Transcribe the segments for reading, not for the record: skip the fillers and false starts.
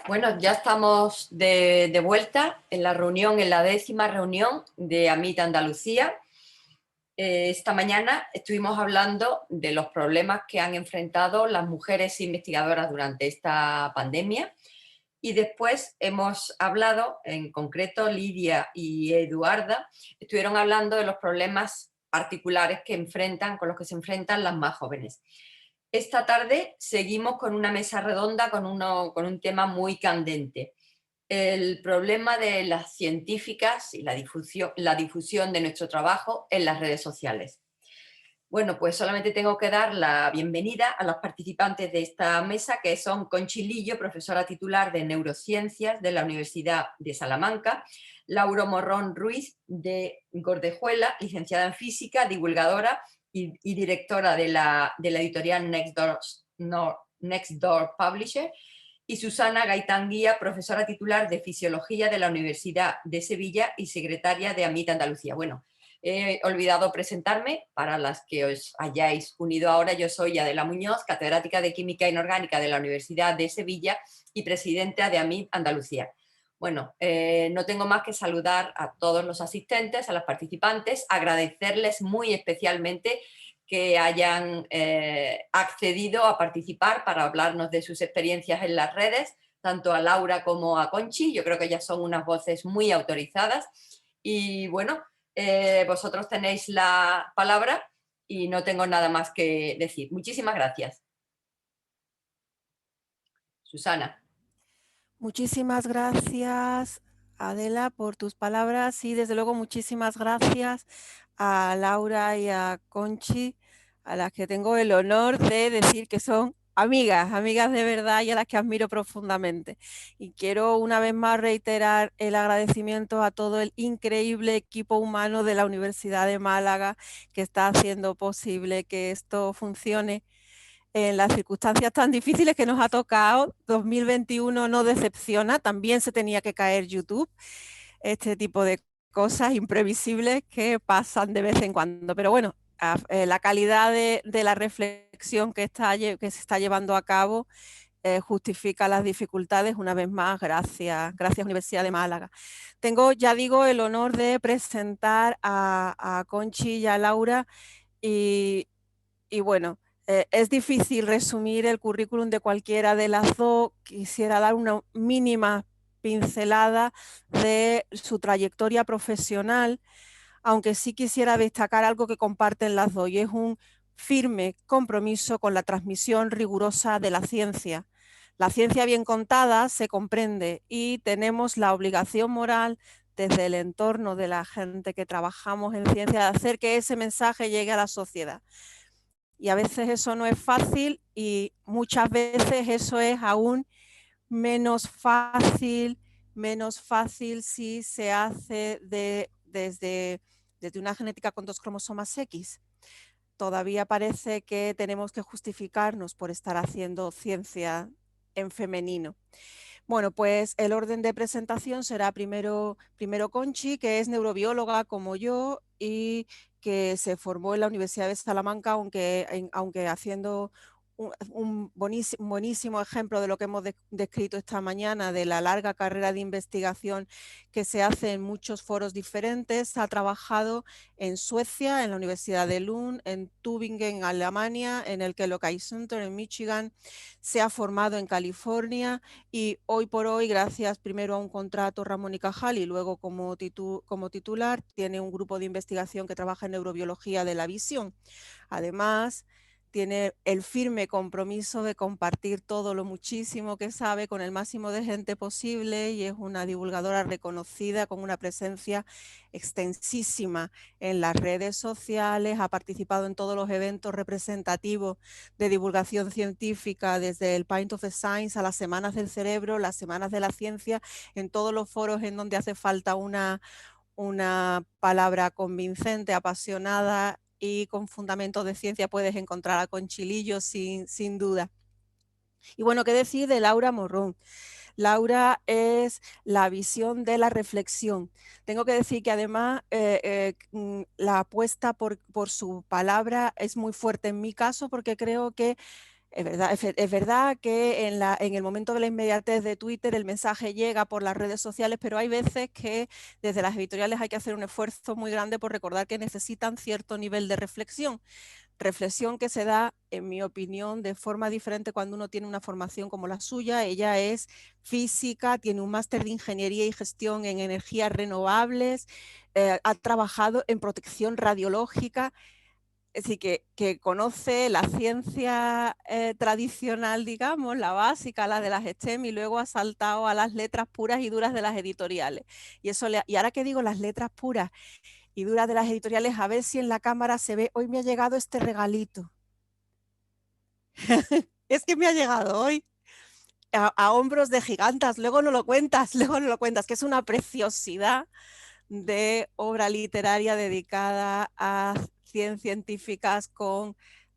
Bueno, ya estamos de vuelta en la reunión, en la 10ª reunión de AMIT Andalucía. Esta mañana estuvimos hablando de los problemas que han enfrentado las mujeres investigadoras durante esta pandemia y después hemos hablado, en concreto Lidia y Eduarda, estuvieron hablando de los problemas particulares con los que se enfrentan las más jóvenes. Esta tarde seguimos con una mesa redonda con un tema muy candente: el problema de las científicas y la difusión de nuestro trabajo en las redes sociales. Bueno, pues solamente tengo que dar la bienvenida a los participantes de esta mesa, que son Conchi Lillo, profesora titular de Neurociencias de la Universidad de Salamanca; Laura Morrón Ruiz, de Gordejuela, licenciada en Física, divulgadora y directora de la editorial Next Door Publisher; y Susana Gaitán Guía, profesora titular de Fisiología de la Universidad de Sevilla y secretaria de AMIT Andalucía. Bueno, he olvidado presentarme. Para las que os hayáis unido ahora, yo soy Adela Muñoz, catedrática de Química Inorgánica de la Universidad de Sevilla y presidenta de AMIT Andalucía. Bueno, no tengo más que saludar a todos los asistentes, a los participantes, agradecerles muy especialmente que hayan accedido a participar para hablarnos de sus experiencias en las redes, tanto a Laura como a Conchi. Yo creo que ellas son unas voces muy autorizadas. Y bueno, vosotros tenéis la palabra y no tengo nada más que decir. Muchísimas gracias. Susana. Muchísimas gracias, Adela, por tus palabras y desde luego muchísimas gracias a Laura y a Conchi, a las que tengo el honor de decir que son amigas, amigas de verdad y a las que admiro profundamente. Y quiero una vez más reiterar el agradecimiento a todo el increíble equipo humano de la Universidad de Málaga que está haciendo posible que esto funcione en las circunstancias tan difíciles que nos ha tocado. 2021 no decepciona, también se tenía que caer YouTube, este tipo de cosas imprevisibles que pasan de vez en cuando. Pero bueno, la calidad de la reflexión que se está llevando a cabo justifica las dificultades. Una vez más, gracias Universidad de Málaga. Tengo, ya digo, el honor de presentar a Conchi y a Laura y bueno, es difícil resumir el currículum de cualquiera de las dos. Quisiera dar una mínima pincelada de su trayectoria profesional, aunque sí quisiera destacar algo que comparten las dos, y es un firme compromiso con la transmisión rigurosa de la ciencia. La ciencia bien contada se comprende y tenemos la obligación moral desde el entorno de la gente que trabajamos en ciencia de hacer que ese mensaje llegue a la sociedad. Y a veces eso no es fácil y muchas veces eso es aún menos fácil, si se hace desde una genética con 2 cromosomas X. Todavía parece que tenemos que justificarnos por estar haciendo ciencia en femenino. Bueno, pues el orden de presentación será primero Conchi, que es neurobióloga como yo y que se formó en la Universidad de Salamanca, aunque haciendo un buenísimo ejemplo de lo que hemos descrito esta mañana, de la larga carrera de investigación que se hace en muchos foros diferentes. Ha trabajado en Suecia, en la Universidad de Lund, en Tübingen, en Alemania, en el Kellogg Center en Michigan. Se ha formado en California y hoy por hoy, gracias primero a un contrato Ramón y Cajal y luego como titular, tiene un grupo de investigación que trabaja en neurobiología de la visión. Además, tiene el firme compromiso de compartir todo lo muchísimo que sabe con el máximo de gente posible y es una divulgadora reconocida con una presencia extensísima en las redes sociales. Ha participado en todos los eventos representativos de divulgación científica, desde el Pint of the Science a las Semanas del Cerebro, las Semanas de la Ciencia, en todos los foros en donde hace falta una palabra convincente, apasionada y con fundamentos de ciencia. Puedes encontrar a Conchi Lillo sin duda. Y bueno, ¿qué decir de Laura Morrón? Laura es la visión de la reflexión. Tengo que decir que además la apuesta por su palabra es muy fuerte en mi caso, porque creo que Es verdad que en el momento de la inmediatez de Twitter el mensaje llega por las redes sociales, pero hay veces que desde las editoriales hay que hacer un esfuerzo muy grande por recordar que necesitan cierto nivel de reflexión que se da, en mi opinión, de forma diferente cuando uno tiene una formación como la suya. Ella es física, tiene un máster de ingeniería y gestión en energías renovables, ha trabajado en protección radiológica. Es decir, que conoce la ciencia tradicional, digamos, la básica, la de las STEM, y luego ha saltado a las letras puras y duras de las editoriales. Y ahora que digo las letras puras y duras de las editoriales, a ver si en la cámara se ve, hoy me ha llegado este regalito. Es que me ha llegado hoy a hombros de gigantas, luego no lo cuentas, luego no lo cuentas, que es una preciosidad de obra literaria dedicada a científicas con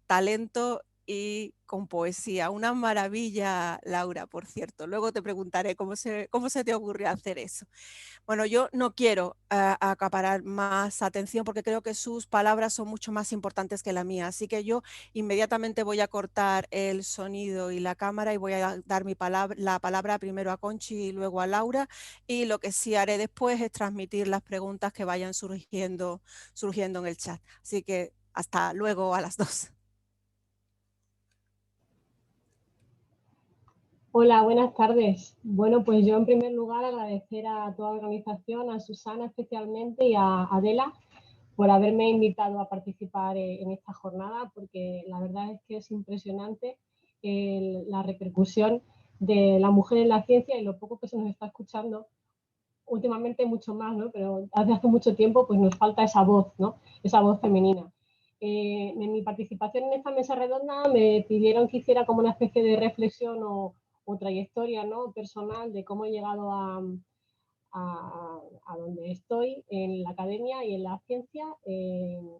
talento y con poesía. Una maravilla, Laura, por cierto. Luego te preguntaré cómo se te ocurrió hacer eso. Bueno, yo no quiero acaparar más atención porque creo que sus palabras son mucho más importantes que la mía. Así que yo inmediatamente voy a cortar el sonido y la cámara y voy a dar la palabra primero a Conchi y luego a Laura. Y lo que sí haré después es transmitir las preguntas que vayan surgiendo en el chat. Así que hasta luego a las 2. Hola, buenas tardes. Bueno, pues yo en primer lugar agradecer a toda la organización, a Susana especialmente y a Adela por haberme invitado a participar en esta jornada, porque la verdad es que es impresionante la repercusión de la mujer en la ciencia y lo poco que se nos está escuchando. Últimamente mucho más, ¿no? Pero hace mucho tiempo pues nos falta esa voz, ¿no? Esa voz femenina. En mi participación en esta mesa redonda me pidieron que hiciera como una especie de reflexión o trayectoria, ¿no? Personal de cómo he llegado a donde estoy en la academia y en la ciencia.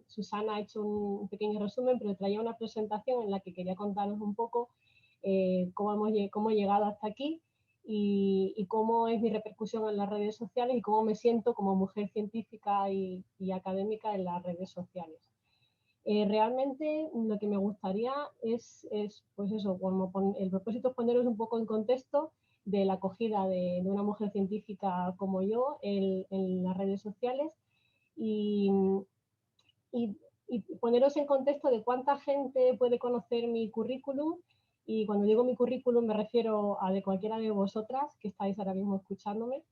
Susana ha hecho un pequeño resumen, pero traía una presentación en la que quería contaros un poco cómo he llegado hasta aquí y cómo es mi repercusión en las redes sociales y cómo me siento como mujer científica y académica en las redes sociales. Realmente lo que me gustaría es pues eso, el propósito es poneros un poco en contexto de la acogida de una mujer científica como yo en las redes sociales y, y, y poneros en contexto de cuánta gente puede conocer mi currículum. Y cuando digo mi currículum me refiero a de cualquiera de vosotras que estáis ahora mismo escuchándome.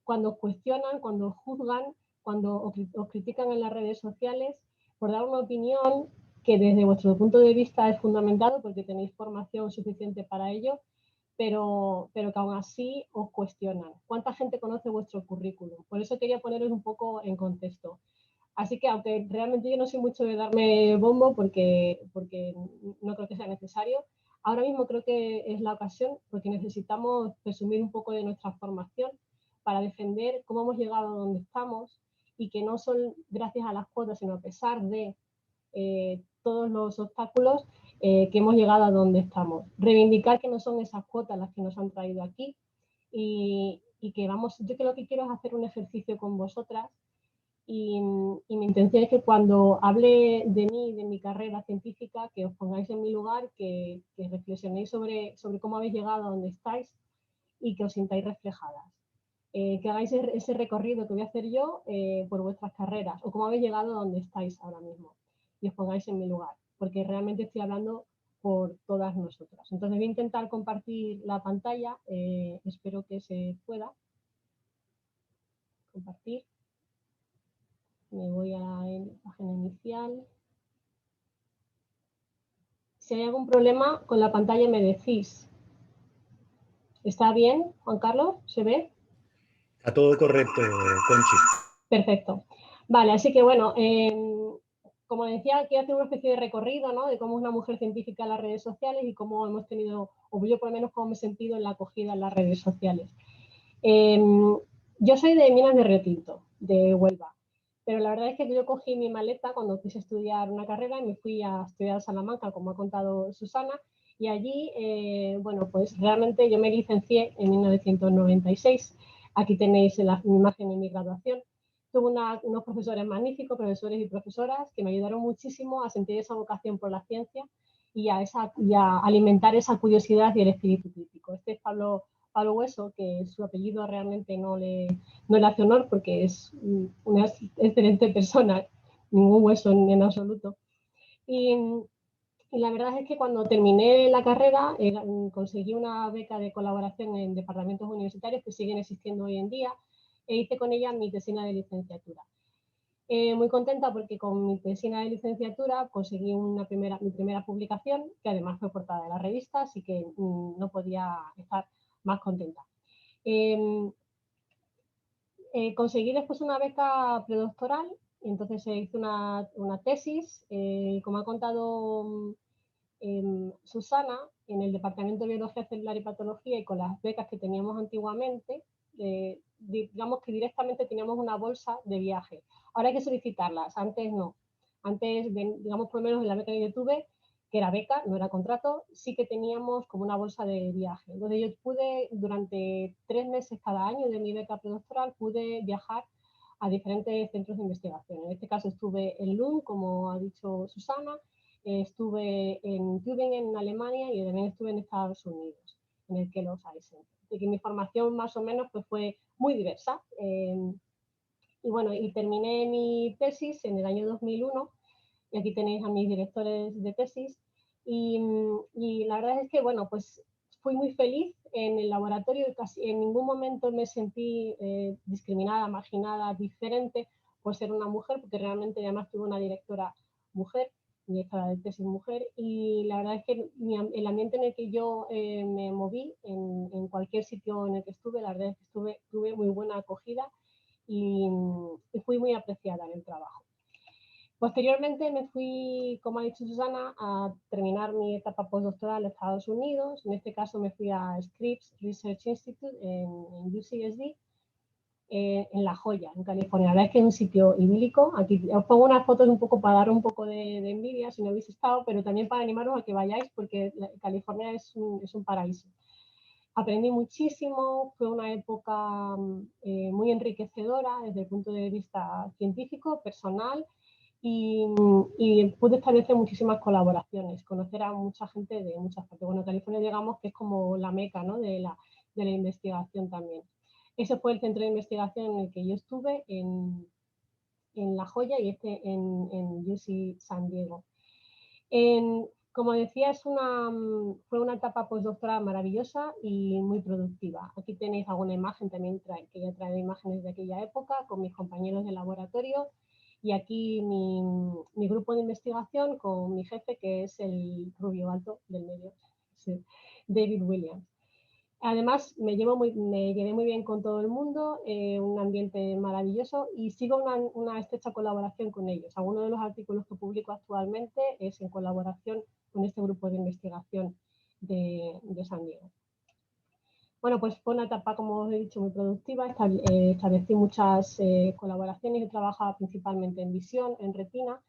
Cuando cuestionan, cuando juzgan, cuando os critican en las redes sociales, por dar una opinión que desde vuestro punto de vista es fundamentado porque tenéis formación suficiente para ello, pero que aún así os cuestionan. ¿Cuánta gente conoce vuestro currículum? Por eso quería poneros un poco en contexto. Así que aunque realmente yo no soy mucho de darme bombo porque no creo que sea necesario, ahora mismo creo que es la ocasión porque necesitamos presumir un poco de nuestra formación para defender cómo hemos llegado a donde estamos y que no son gracias a las cuotas, sino a pesar de todos los obstáculos que hemos llegado a donde estamos. Reivindicar que no son esas cuotas las que nos han traído aquí y que vamos, yo que lo que quiero es hacer un ejercicio con vosotras y mi intención es que cuando hable de mí, de mi carrera científica, que os pongáis en mi lugar, que reflexionéis sobre cómo habéis llegado a donde estáis y que os sintáis reflejadas. Que hagáis ese recorrido que voy a hacer yo por vuestras carreras o cómo habéis llegado a donde estáis ahora mismo y os pongáis en mi lugar, porque realmente estoy hablando por todas nosotras. Entonces voy a intentar compartir la pantalla, espero que se pueda compartir. Me voy a la página inicial. Si hay algún problema con la pantalla me decís. ¿Está bien, Juan Carlos? ¿Se ve? Está todo correcto, Conchi. Perfecto. Vale, así que bueno, como decía, quiero hacer una especie de recorrido, ¿no? De cómo es una mujer científica en las redes sociales y cómo hemos tenido, o yo por lo menos cómo me he sentido en la acogida en las redes sociales. Yo soy de Minas de Río Tinto, de Huelva, pero la verdad es que yo cogí mi maleta cuando quise estudiar una carrera y me fui a estudiar a Salamanca, como ha contado Susana, y allí, bueno, pues realmente yo me licencié en 1996. Aquí tenéis la imagen de mi graduación. Tuve unos profesores magníficos, profesores y profesoras, que me ayudaron muchísimo a sentir esa vocación por la ciencia y a alimentar esa curiosidad y el espíritu crítico. Este es Pablo Hueso, que su apellido realmente no le hace honor porque es una excelente persona, ningún hueso en absoluto. Y la verdad es que cuando terminé la carrera conseguí una beca de colaboración en departamentos universitarios que siguen existiendo hoy en día e hice con ella mi tesina de licenciatura. Muy contenta porque con mi tesina de licenciatura conseguí mi primera publicación, que además fue portada de la revista, así que no podía estar más contenta. Conseguí después una beca predoctoral, y entonces hice una tesis, como ha contado Susana, en el Departamento de Biología Celular y Patología, y con las becas que teníamos antiguamente, digamos que directamente teníamos una bolsa de viaje. Ahora hay que solicitarlas, antes no. Antes, digamos, por lo menos en la beca que yo tuve, que era beca, no era contrato, sí que teníamos como una bolsa de viaje. Entonces yo pude, durante 3 meses cada año de mi beca predoctoral, pude viajar a diferentes centros de investigación. En este caso estuve en Lund, como ha dicho Susana, estuve en Tübingen, en Alemania, y también estuve en Estados Unidos, en el Kellogg Eye Center. Así que mi formación más o menos pues, fue muy diversa. Y bueno, y terminé mi tesis en el año 2001, y aquí tenéis a mis directores de tesis, y la verdad es que, bueno, pues fui muy feliz en el laboratorio y casi en ningún momento me sentí discriminada, marginada, diferente por ser una mujer, porque realmente además tuve una directora mujer, directora de tesis mujer, y la verdad es que el ambiente en el que yo me moví, en cualquier sitio en el que estuve, la verdad es que tuve muy buena acogida y fui muy apreciada en el trabajo. Posteriormente me fui, como ha dicho Susana, a terminar mi etapa postdoctoral en Estados Unidos. En este caso me fui a Scripps Research Institute en UCSD, en La Joya, en California. La verdad es que es un sitio idílico. Aquí os pongo unas fotos un poco para dar un poco de envidia si no habéis estado, pero también para animaros a que vayáis porque California es un paraíso. Aprendí muchísimo, fue una época muy enriquecedora desde el punto de vista científico, personal, y pude establecer muchísimas colaboraciones, conocer a mucha gente de muchas partes. Bueno, California, digamos que es como la meca, ¿no?, de la investigación también. Ese fue el centro de investigación en el que yo estuve, en La Joya, y en UC San Diego. Como decía, fue una etapa postdoctoral maravillosa y muy productiva. Aquí tenéis alguna imagen, también que ya trae imágenes de aquella época con mis compañeros de laboratorio, y aquí mi grupo de investigación con mi jefe, que es el rubio alto del medio, David Williams. Además, me llevé muy bien con todo el mundo, un ambiente maravilloso, y sigo una estrecha colaboración con ellos. Algunos de los artículos que publico actualmente es en colaboración con este grupo de investigación de San Diego. Bueno, pues fue una etapa, como os he dicho, muy productiva. Establecí muchas colaboraciones. He trabajado principalmente en visión, en retina,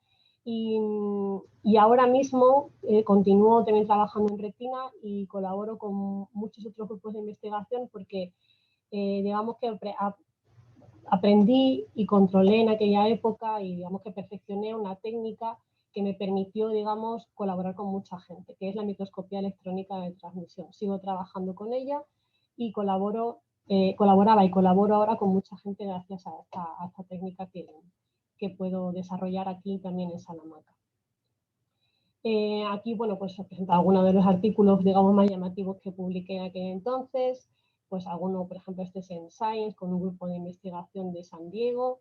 y ahora mismo continúo también trabajando en retina y colaboro con muchos otros grupos de investigación porque digamos que aprendí y controlé en aquella época, y digamos que perfeccioné una técnica que me permitió, digamos, colaborar con mucha gente, que es la microscopía electrónica de transmisión. Sigo trabajando con ella y colaboraba y colaboro ahora con mucha gente gracias a esta técnica que puedo desarrollar aquí también en Salamanca. Aquí, bueno, pues os presento algunos de los artículos, digamos, más llamativos que publiqué en aquel entonces. Pues alguno, por ejemplo, este es en Science, con un grupo de investigación de San Diego.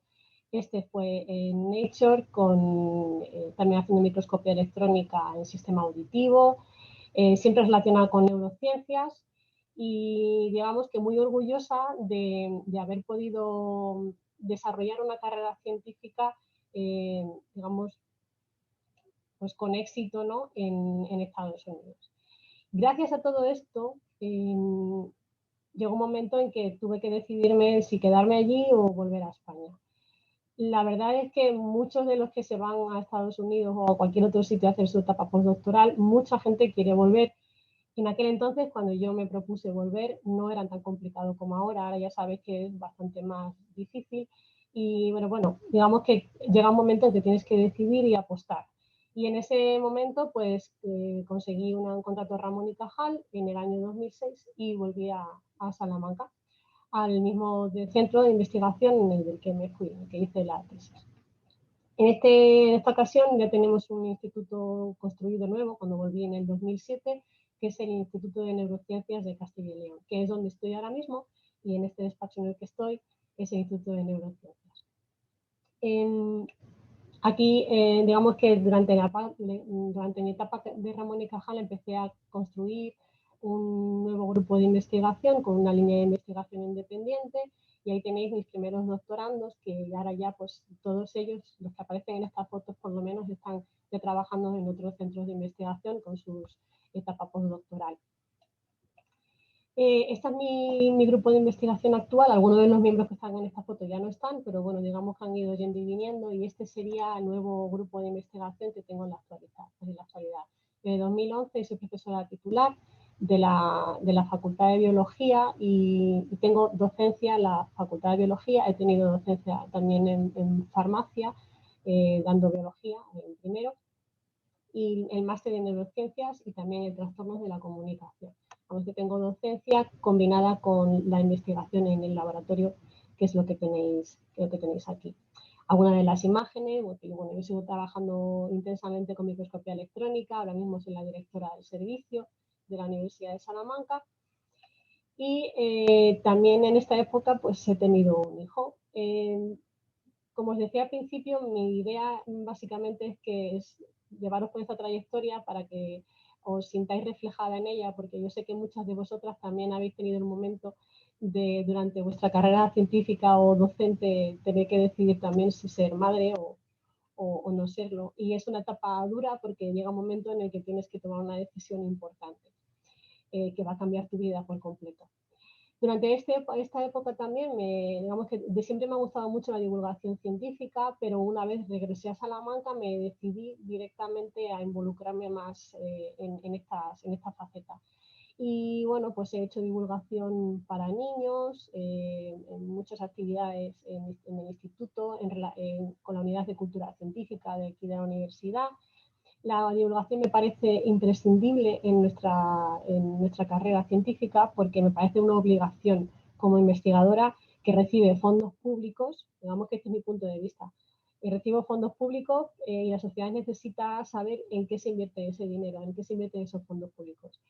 Este fue en Nature, también haciendo microscopía electrónica en sistema auditivo, siempre relacionado con neurociencias, y digamos que muy orgullosa de haber podido desarrollar una carrera científica, digamos, pues con éxito, ¿no?, en Estados Unidos. Gracias a todo esto, llegó un momento en que tuve que decidirme si quedarme allí o volver a España. La verdad es que muchos de los que se van a Estados Unidos o a cualquier otro sitio a hacer su etapa postdoctoral, mucha gente quiere volver. En aquel entonces, cuando yo me propuse volver, no era tan complicado como ahora. Ahora ya sabes que es bastante más difícil. Y bueno, digamos que llega un momento en que tienes que decidir y apostar. Y en ese momento pues conseguí un contrato Ramón y Cajal en el año 2006 y volví a Salamanca, al mismo centro de investigación en el que me fui, en el que hice la tesis. En esta ocasión ya tenemos un instituto construido nuevo, cuando volví en el 2007, que es el Instituto de Neurociencias de Castilla y León, que es donde estoy ahora mismo, y en este despacho en el que estoy es el Instituto de Neurociencias. Aquí, digamos que durante mi etapa de Ramón y Cajal empecé a construir un nuevo grupo de investigación con una línea de investigación independiente, y ahí tenéis mis primeros doctorandos, que ahora ya pues todos ellos, los que aparecen en estas fotos por lo menos, están ya trabajando en otros centros de investigación con sus etapas postdoctoral. Este es mi grupo de investigación actual. Algunos de los miembros que están en esta foto ya no están, pero bueno, digamos que han ido yendo y viniendo, y este sería el nuevo grupo de investigación que tengo en la actualidad. Desde 2011 soy profesora titular de la Facultad de Biología y tengo docencia en la Facultad de Biología. He tenido docencia también en farmacia, dando biología en primero, y el máster en neurociencias y también en trastornos de la comunicación. Vamos, que tengo docencia combinada con la investigación en el laboratorio, que es lo que tenéis aquí. Algunas de las imágenes, bueno, yo sigo trabajando intensamente con microscopía electrónica, ahora mismo soy la directora del servicio de la Universidad de Salamanca, y también en esta época pues he tenido un hijo. Como os decía al principio, mi idea básicamente es llevaros por esta trayectoria para que os sintáis reflejada en ella, porque yo sé que muchas de vosotras también habéis tenido el momento de, durante vuestra carrera científica o docente, tener que decidir también si ser madre o no serlo. Y es una etapa dura porque llega un momento en el que tienes que tomar una decisión importante, que va a cambiar tu vida por completo. Durante esta época también, digamos que de siempre me ha gustado mucho la divulgación científica, pero una vez regresé a Salamanca me decidí directamente a involucrarme más en esta faceta. Y bueno, pues he hecho divulgación para niños, en muchas actividades en el instituto, con la unidad de cultura científica de aquí de la universidad. La divulgación me parece imprescindible en nuestra carrera científica, porque me parece una obligación como investigadora que recibe fondos públicos. Digamos que este es mi punto de vista. Recibo fondos públicos, y la sociedad necesita saber en qué se invierte ese dinero, en qué se invierten esos fondos públicos.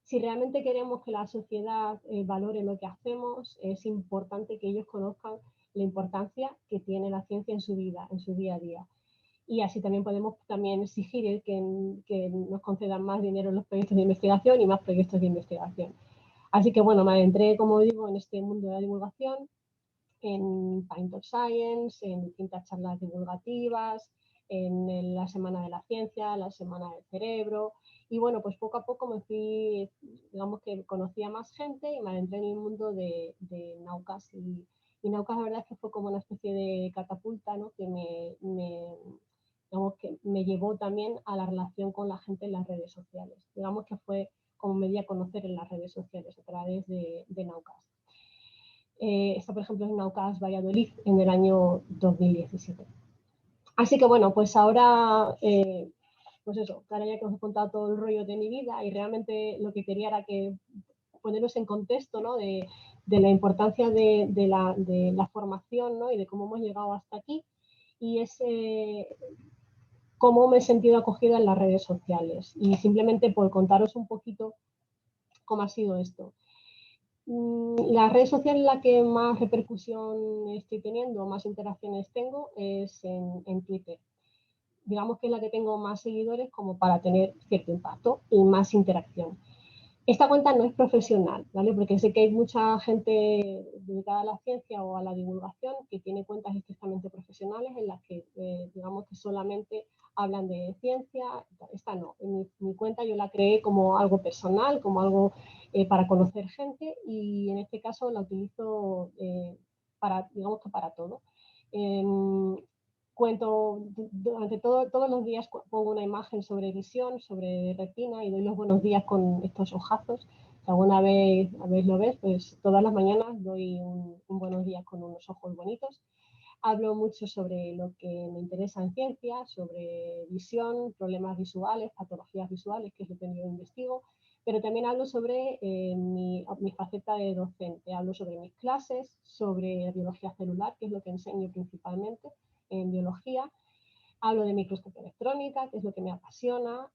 Si realmente queremos que la sociedad valore lo que hacemos, es importante que ellos conozcan la importancia que tiene la ciencia en su vida, en su día a día. Y así también podemos exigir que nos concedan más dinero en los proyectos de investigación y más proyectos de investigación. Así que bueno, me adentré, como digo, en este mundo de la divulgación, en Paint of Science, en distintas charlas divulgativas, en la Semana de la Ciencia, la Semana del Cerebro, y bueno, pues poco a poco me fui, digamos que conocía más gente y me adentré en el mundo de Naucas, y Naucas la verdad es que fue como una especie de catapulta, ¿no? Que digamos que me llevó también a la relación con la gente en las redes sociales. Digamos que fue como me di a conocer en las redes sociales a través de Naucas. Esta, por ejemplo, es Naucas Valladolid en el año 2017. Así que bueno, pues ahora, pues eso, ahora ya que os he contado todo el rollo de mi vida, y realmente lo que quería era que poneros en contexto, ¿no? de la importancia de la formación, ¿no? Y de cómo hemos llegado hasta aquí, y es cómo me he sentido acogida en las redes sociales, y simplemente por contaros un poquito cómo ha sido esto. La red social en la que más repercusión estoy teniendo, más interacciones tengo, es en Twitter. Digamos que es la que tengo más seguidores como para tener cierto impacto y más interacción. Esta cuenta no es profesional, ¿vale? Porque sé que hay mucha gente dedicada a la ciencia o a la divulgación que tiene cuentas estrictamente profesionales en las que, digamos que solamente hablan de ciencia. Esta no, mi cuenta yo la creé como algo personal, como algo para conocer gente, y en este caso la utilizo digamos que para todo. Cuento durante todos los días, pongo una imagen sobre visión, sobre retina, y doy los buenos días con estos ojazos. Si alguna vez lo ves, pues todas las mañanas doy un buenos días con unos ojos bonitos. Hablo mucho sobre lo que me interesa en ciencia, sobre visión, problemas visuales, patologías visuales, que es lo que yo investigo, pero también hablo sobre mi faceta de docente. Hablo sobre mis clases, sobre biología celular, que es lo que enseño principalmente en biología. Hablo de microscopía electrónica, que es lo que me apasiona.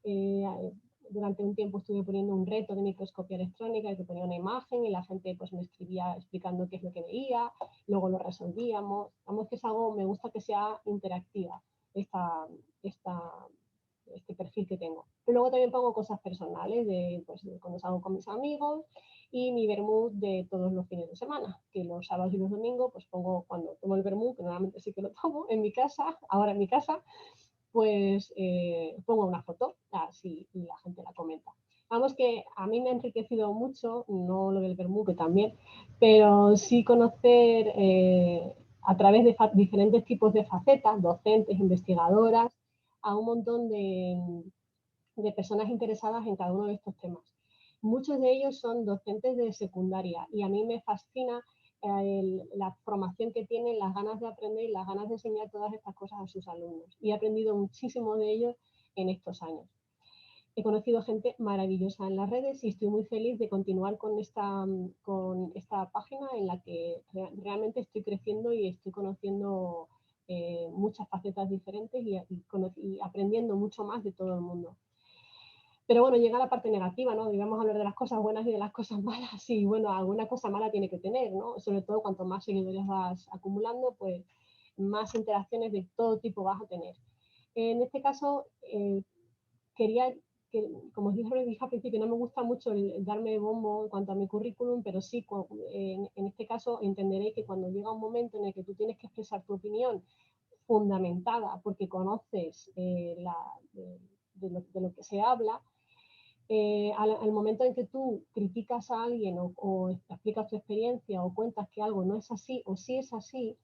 Durante un tiempo estuve poniendo un reto de microscopía electrónica, que ponía una imagen y la gente pues, me escribía explicando qué es lo que veía, luego lo resolvíamos. Vamos, que es algo, me gusta que sea interactiva este perfil que tengo. Pero luego también pongo cosas personales, pues, de cuando salgo con mis amigos, y mi vermut de todos los fines de semana, que los sábados y los domingos pues pongo, cuando tomo el vermut, que normalmente sí que lo tomo en mi casa, ahora en mi casa, pues pongo una foto, así, y la gente la comenta. Vamos, que a mí me ha enriquecido mucho, no lo del vermut, que también, pero sí conocer a través de diferentes tipos de facetas, docentes, investigadoras, a un montón de personas interesadas en cada uno de estos temas. Muchos de ellos son docentes de secundaria y a mí me fascina la formación que tienen, las ganas de aprender y las ganas de enseñar todas estas cosas a sus alumnos. Y he aprendido muchísimo de ellos en estos años. He conocido gente maravillosa en las redes y estoy muy feliz de continuar con esta página en la que realmente estoy creciendo y estoy conociendo muchas facetas diferentes y aprendiendo mucho más de todo el mundo. Pero bueno, llega la parte negativa, ¿no? Debemos hablar de las cosas buenas y de las cosas malas. Y bueno, alguna cosa mala tiene que tener, ¿no? Sobre todo cuanto más seguidores vas acumulando, pues más interacciones de todo tipo vas a tener. En este caso, quería, como os dije al principio, no me gusta mucho el darme bombo en cuanto a mi currículum, pero sí, en este caso entenderéis que cuando llega un momento en el que tú tienes que expresar tu opinión fundamentada porque conoces de lo que se habla, al momento en que tú criticas a alguien o explicas tu experiencia o cuentas que algo no es así o sí es así,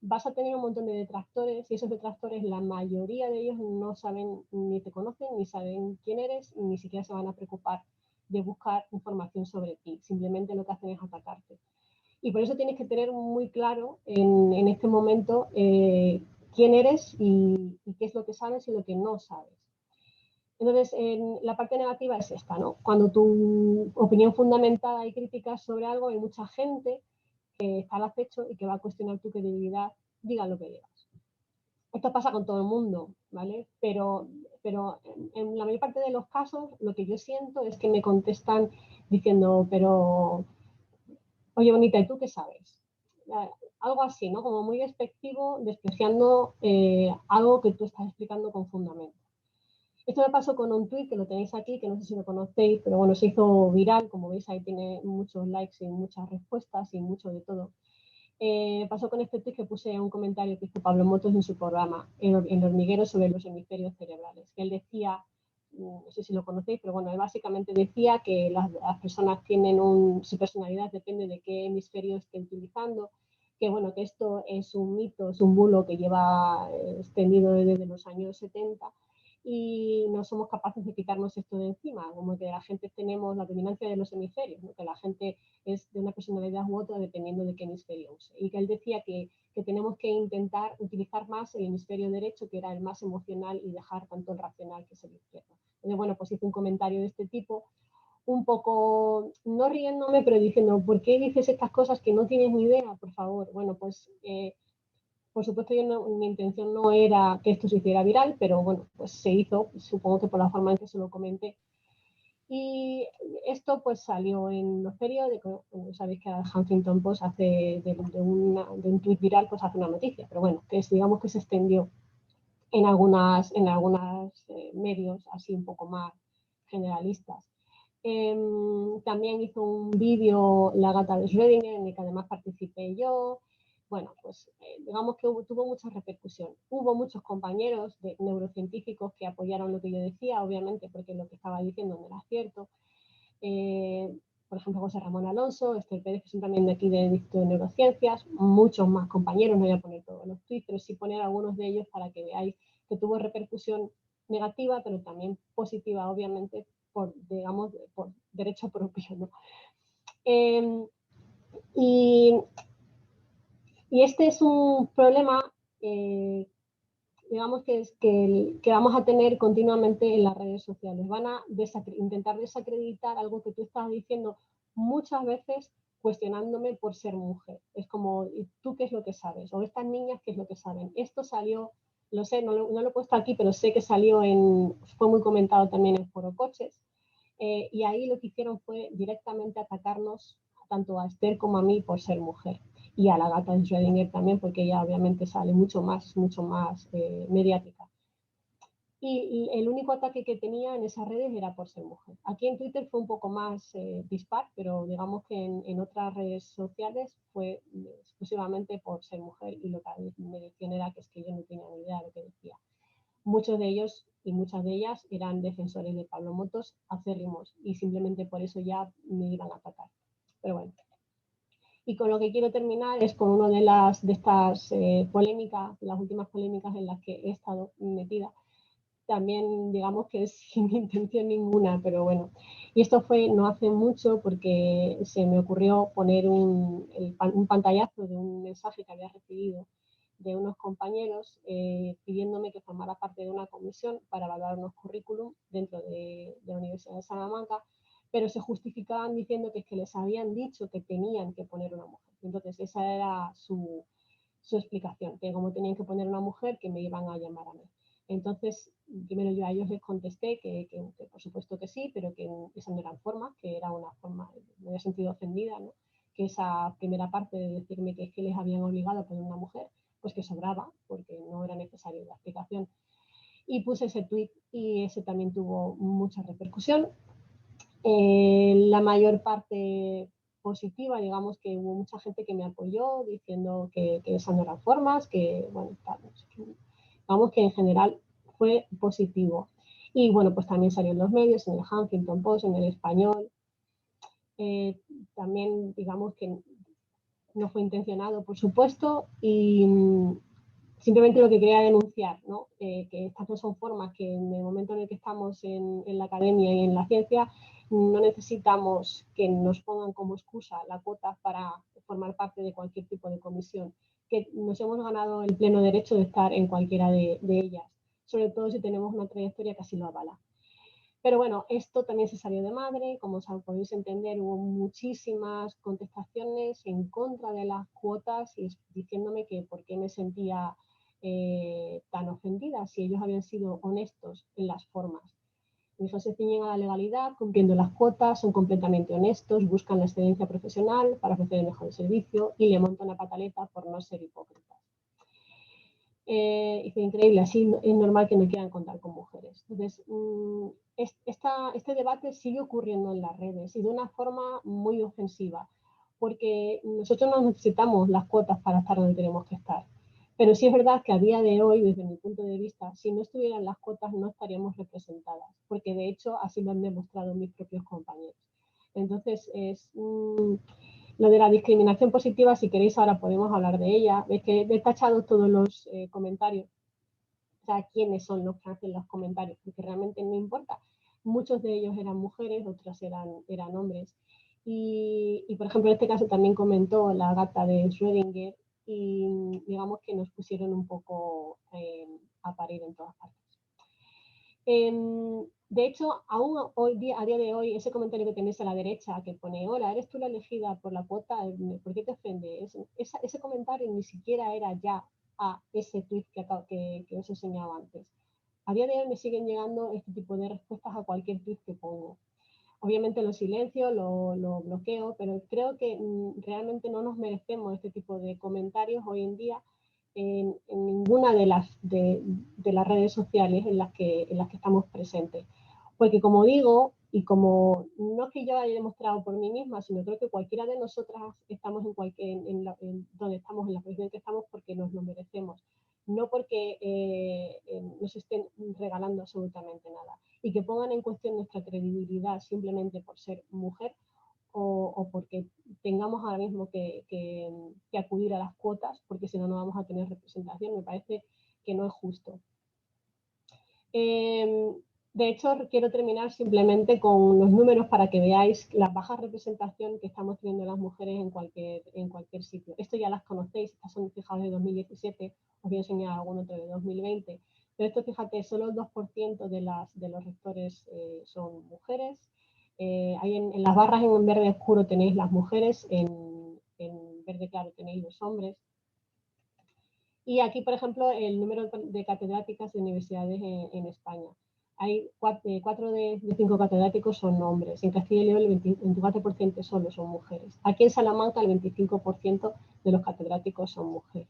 vas a tener un montón de detractores y esos detractores, la mayoría de ellos no saben ni te conocen, ni saben quién eres, ni siquiera se van a preocupar de buscar información sobre ti. Simplemente lo que hacen es atacarte. Y por eso tienes que tener muy claro en este momento quién eres y qué es lo que sabes y lo que no sabes. Entonces, la parte negativa es esta, ¿no? Cuando tu opinión fundamentada y crítica sobre algo, hay mucha gente que está al acecho y que va a cuestionar tu credibilidad, diga lo que digas. Esto pasa con todo el mundo, ¿vale? Pero en la mayor parte de los casos, lo que yo siento es que me contestan diciendo, pero, oye, bonita, ¿y tú qué sabes? Algo así, ¿no? Como muy despectivo, despreciando algo que tú estás explicando con fundamento. Esto me pasó con un tweet que lo tenéis aquí, que no sé si lo conocéis, pero bueno, se hizo viral, como veis ahí tiene muchos likes y muchas respuestas y mucho de todo. Pasó con este tweet que puse un comentario que hizo Pablo Motos en su programa, El hormiguero, sobre los hemisferios cerebrales, que él decía, no sé si lo conocéis, pero bueno, él básicamente decía que las personas tienen su personalidad depende de qué hemisferio esté utilizando, que bueno, que esto es un mito, es un bulo que lleva extendido desde los años 70 y no somos capaces de quitarnos esto de encima, como que la gente tenemos la dominancia de los hemisferios, ¿no? Que la gente es de una personalidad u otra dependiendo de qué hemisferio use. Y que él decía que tenemos que intentar utilizar más el hemisferio derecho, que era el más emocional, y dejar tanto el racional, que es el izquierdo. Entonces, bueno, pues hice un comentario de este tipo, un poco, no riéndome, pero diciendo, ¿por qué dices estas cosas que no tienes ni idea? Por favor. Bueno, pues por supuesto, mi intención no era que esto se hiciera viral, pero bueno, pues se hizo, supongo que por la forma en que se lo comenté. Y esto pues salió en los periódicos, sabéis que el Huffington Post hace de un tuit viral, pues hace una noticia, pero bueno, que digamos que se extendió en algunas medios así un poco más generalistas. También hizo un vídeo la gata de Schrödinger, en el que además participé yo. Bueno, pues digamos que tuvo mucha repercusión. Hubo muchos compañeros de neurocientíficos que apoyaron lo que yo decía, obviamente, porque lo que estaba diciendo no era cierto. Por ejemplo, José Ramón Alonso, Esther Pérez, que son también de aquí del Instituto de Neurociencias, muchos más compañeros, no voy a poner todos los tweets, pero sí poner algunos de ellos para que veáis que tuvo repercusión negativa, pero también positiva, obviamente, por derecho propio, ¿no? Y Y este es un problema, digamos, que vamos a tener continuamente en las redes sociales. Van a intentar desacreditar algo que tú estás diciendo muchas veces cuestionándome por ser mujer. Es como, ¿y tú qué es lo que sabes? O estas niñas, ¿qué es lo que saben? Esto salió, lo sé, no lo he puesto aquí, pero sé que fue muy comentado también en Foro Coches. Y ahí lo que hicieron fue directamente atacarnos tanto a Esther como a mí por ser mujer. Y a la gata de Schrödinger también, porque ella obviamente sale mucho más mediática. Y el único ataque que tenía en esas redes era por ser mujer. Aquí en Twitter fue un poco más dispar, pero digamos que en otras redes sociales fue exclusivamente por ser mujer, y lo que me decían era que es que yo no tenía ni idea de lo que decía. Muchos de ellos y muchas de ellas eran defensores de Pablo Motos acérrimos, y simplemente por eso ya me iban a atacar. Pero bueno. Y con lo que quiero terminar es con una de estas polémicas, las últimas polémicas en las que he estado metida. También digamos que es sin intención ninguna, pero bueno. Y esto fue no hace mucho, porque se me ocurrió poner un pantallazo de un mensaje que había recibido de unos compañeros pidiéndome que formara parte de una comisión para evaluar unos currículum dentro de la Universidad de Salamanca, pero se justificaban diciendo que es que les habían dicho que tenían que poner una mujer. Entonces esa era su explicación, que como tenían que poner una mujer, que me iban a llamar a mí. Entonces, primero yo a ellos les contesté que por supuesto que sí, pero que esas no eran formas, que era una forma, me había sentido ofendida, ¿no? Que esa primera parte de decirme que es que les habían obligado a poner una mujer, pues que sobraba, porque no era necesaria la explicación. Y puse ese tweet, y ese también tuvo mucha repercusión. La mayor parte positiva, digamos que hubo mucha gente que me apoyó diciendo que esas no eran formas, que bueno, vamos, que en general fue positivo. Y bueno, pues también salió en los medios, en el Huffington Post, en el Español. También digamos que no fue intencionado, por supuesto, y simplemente lo que quería denunciar, ¿no? Que estas no son formas, que en el momento en el que estamos en la academia y en la ciencia no necesitamos que nos pongan como excusa la cuota para formar parte de cualquier tipo de comisión, que nos hemos ganado el pleno derecho de estar en cualquiera de ellas, sobre todo si tenemos una trayectoria que así lo avala. Pero bueno, esto también se salió de madre, como os podéis entender, hubo muchísimas contestaciones en contra de las cuotas y diciéndome que por qué me sentía tan ofendida si ellos habían sido honestos en las formas. Mis hijos se ciñen a la legalidad, cumpliendo las cuotas, son completamente honestos, buscan la excelencia profesional para ofrecer el mejor servicio y le montan una pataleta por no ser hipócritas. Es increíble, así es normal que no quieran contar con mujeres. Entonces, este debate sigue ocurriendo en las redes y de una forma muy ofensiva, porque nosotros no necesitamos las cuotas para estar donde tenemos que estar. Pero sí es verdad que a día de hoy, desde mi punto de vista, si no estuvieran las cuotas no estaríamos representadas, porque de hecho así lo han demostrado mis propios compañeros. Entonces, lo de la discriminación positiva, si queréis ahora podemos hablar de ella. Es que he tachado todos los comentarios, o sea, quiénes son los que hacen los comentarios, porque realmente no importa. Muchos de ellos eran mujeres, otros eran hombres. Y por ejemplo, en este caso también comentó la gata de Schrödinger, y digamos que nos pusieron un poco a parir en todas partes. De hecho, aún a día de hoy, ese comentario que tenéis a la derecha que pone: hola, ¿eres tú la elegida por la cuota? ¿Por qué te ofende? Ese comentario ni siquiera era ya a ese tweet que os he enseñado antes. A día de hoy me siguen llegando este tipo de respuestas a cualquier tweet que pongo. Obviamente lo silencio, lo bloqueo, pero creo que realmente no nos merecemos este tipo de comentarios hoy en día en ninguna de las redes sociales en las que estamos presentes. Porque como digo, y como no es que yo haya demostrado por mí misma, sino creo que cualquiera de nosotras estamos donde estamos, en la posición que estamos, porque nos lo merecemos, no porque nos estén regalando absolutamente nada. Y que pongan en cuestión nuestra credibilidad simplemente por ser mujer, o porque tengamos ahora mismo que acudir a las cuotas, porque si no, no vamos a tener representación. Me parece que no es justo. De hecho, quiero terminar simplemente con los números para que veáis la baja representación que estamos teniendo las mujeres en cualquier sitio. Esto ya las conocéis, estas son fijados de 2017, os voy a enseñar algún otro de 2020. Pero esto, fíjate, solo el 2% de los rectores son mujeres. Ahí en las barras en verde oscuro tenéis las mujeres, en verde claro tenéis los hombres. Y aquí, por ejemplo, el número de catedráticas de universidades en España. Hay 4 de 5 catedráticos son hombres. En Castilla y León el 24% solo son mujeres. Aquí en Salamanca el 25% de los catedráticos son mujeres.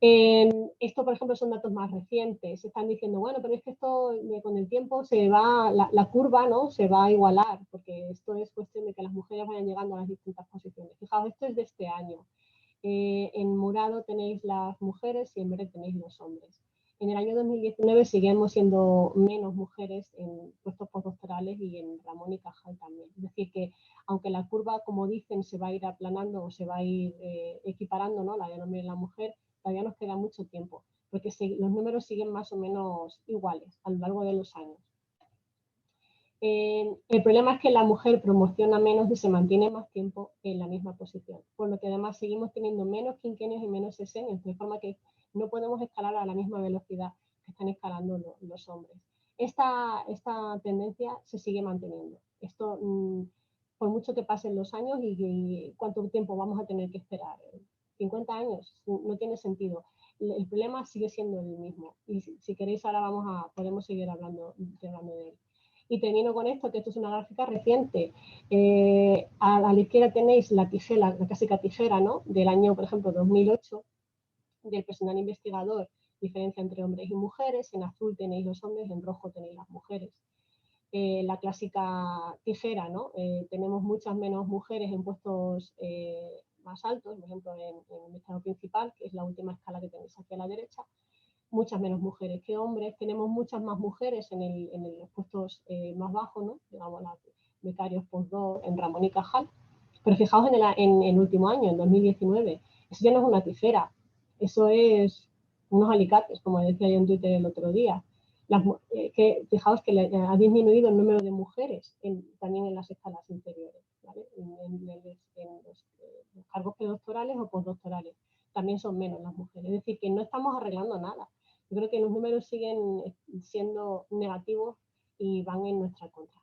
Esto, por ejemplo, son datos más recientes. Se están diciendo, bueno, pero es que esto con el tiempo se va, la curva, ¿no?, se va a igualar, porque esto es cuestión de que las mujeres vayan llegando a las distintas posiciones. Fijaos, esto es de este año. En morado tenéis las mujeres y en verde tenéis los hombres. En el año 2019 seguimos siendo menos mujeres en puestos postdoctorales y en Ramón y Cajal también. Es decir, que aunque la curva, como dicen, se va a ir aplanando o se va a ir equiparando, ¿no?, la del hombre y la mujer, todavía nos queda mucho tiempo, porque los números siguen más o menos iguales a lo largo de los años. El problema es que la mujer promociona menos y se mantiene más tiempo en la misma posición, por lo que además seguimos teniendo menos quinquenios y menos sesenios, de forma que no podemos escalar a la misma velocidad que están escalando los hombres. Esta tendencia se sigue manteniendo. Esto, por mucho que pasen los años y cuánto tiempo vamos a tener que esperar, 50 años, no tiene sentido. El problema sigue siendo el mismo y si queréis ahora podemos seguir hablando de él. Y termino con esto, que esto es una gráfica reciente. A la izquierda tenéis la clásica tijera, ¿no?, del año, por ejemplo, 2008, del personal investigador, diferencia entre hombres y mujeres. En azul tenéis los hombres, en rojo tenéis las mujeres. La clásica tijera, ¿no? Tenemos muchas menos mujeres en puestos más altos, por ejemplo, en el investigador principal, que es la última escala que tenéis aquí a la derecha. Muchas menos mujeres que hombres, tenemos muchas más mujeres en los puestos más bajos, ¿no?, digamos, becarios postdoc en Ramón y Cajal, pero fijaos en el último año, en 2019, eso ya no es una tijera, eso es unos alicates, como decía yo en Twitter el otro día. Fijaos que ha disminuido el número de mujeres también en las escalas inferiores, ¿vale?, en los cargos predoctorales o postdoctorales, también son menos las mujeres, es decir, que no estamos arreglando nada. Yo creo que los números siguen siendo negativos y van en nuestra contra.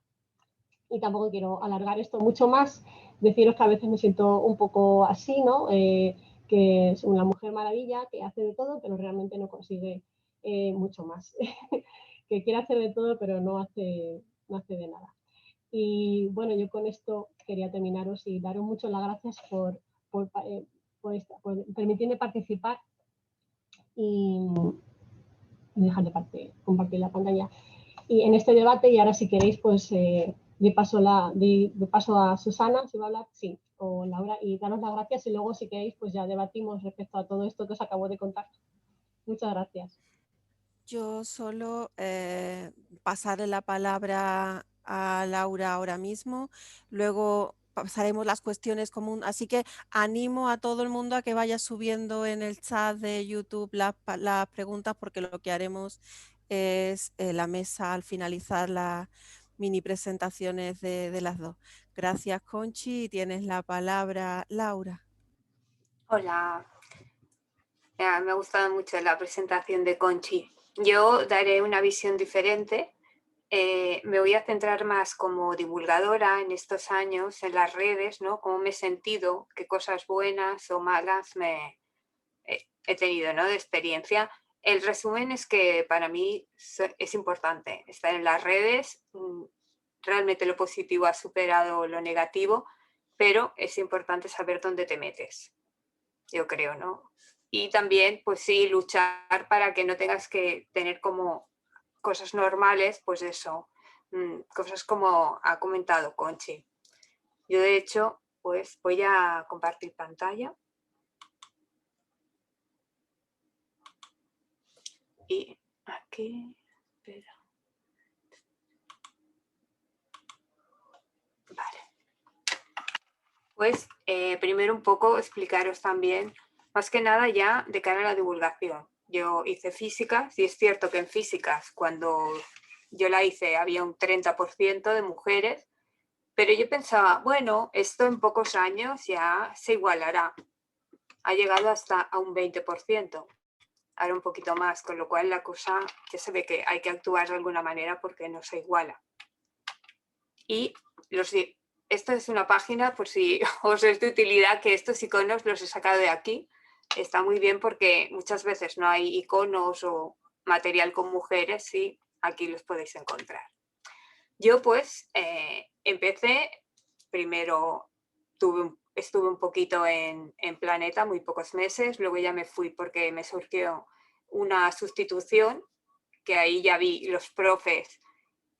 Y tampoco quiero alargar esto mucho más, deciros que a veces me siento un poco así, ¿no?, que es una mujer maravilla que hace de todo, pero realmente no consigue mucho más. Que quiere hacer de todo, pero no hace de nada. Y bueno, yo con esto quería terminaros y daros muchas las gracias por permitirme participar y dejar de compartir la pantalla. Y en este debate, y ahora si queréis, pues de paso a Susana, si va a hablar, sí, o Laura, y daros las gracias y luego si queréis, pues ya debatimos respecto a todo esto que os acabo de contar. Muchas gracias. Yo solo pasarle la palabra a Laura ahora mismo, luego pasaremos las cuestiones comunes, así que animo a todo el mundo a que vaya subiendo en el chat de YouTube las preguntas, porque lo que haremos es la mesa al finalizar las mini presentaciones de las dos. Gracias, Conchi, y tienes la palabra, Laura. Hola, me ha gustado mucho la presentación de Conchi. Yo daré una visión diferente. Me voy a centrar más como divulgadora en estos años en las redes, ¿no?, cómo me he sentido, qué cosas buenas o malas he tenido, ¿no?, de experiencia. El resumen es que para mí es importante estar en las redes. Realmente lo positivo ha superado lo negativo, pero es importante saber dónde te metes, yo creo, ¿no? Y también, pues sí, luchar para que no tengas que tener como cosas normales, pues eso, cosas como ha comentado Conchi. Yo, de hecho, pues voy a compartir pantalla. Y aquí, espera. Vale. Pues primero un poco explicaros también, más que nada ya de cara a la divulgación. Yo hice físicas y es cierto que en físicas cuando yo la hice, había un 30% de mujeres, pero yo pensaba, bueno, esto en pocos años ya se igualará. Ha llegado hasta a un 20%, ahora un poquito más, con lo cual la cosa ya se ve que hay que actuar de alguna manera porque no se iguala. Y esta es una página, por si os es de utilidad, que estos iconos los he sacado de aquí. Está muy bien porque muchas veces no hay iconos o material con mujeres y aquí los podéis encontrar. Yo pues empecé, primero estuve un poquito en Planeta, muy pocos meses, luego ya me fui porque me surgió una sustitución, que ahí ya vi los profes,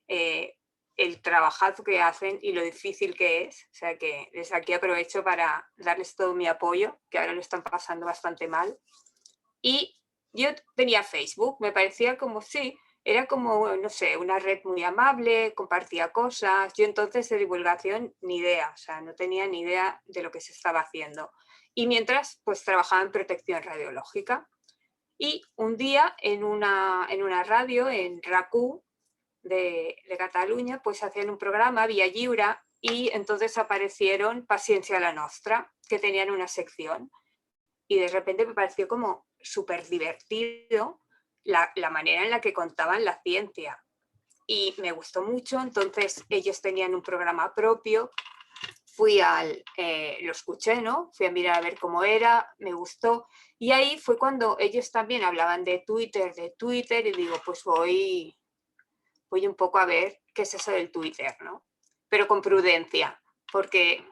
el trabajazo que hacen y lo difícil que es, o sea que desde aquí aprovecho para darles todo mi apoyo, que ahora lo están pasando bastante mal. Y yo tenía Facebook, me parecía como, sí, era como, no sé, una red muy amable, compartía cosas. Yo entonces de divulgación ni idea, o sea, no tenía ni idea de lo que se estaba haciendo. Y mientras, pues trabajaba en protección radiológica. Y un día en una radio, en RAC1 de Cataluña, pues hacían un programa Via Lliure y entonces aparecieron Paciencia la Nostra, que tenían una sección. Y de repente me pareció como súper divertido la manera en la que contaban la ciencia. Y me gustó mucho, entonces ellos tenían un programa propio, lo escuché, ¿no? Fui a mirar a ver cómo era, me gustó. Y ahí fue cuando ellos también hablaban de Twitter, y digo, pues voy un poco a ver qué es eso del Twitter, ¿no? Pero con prudencia, porque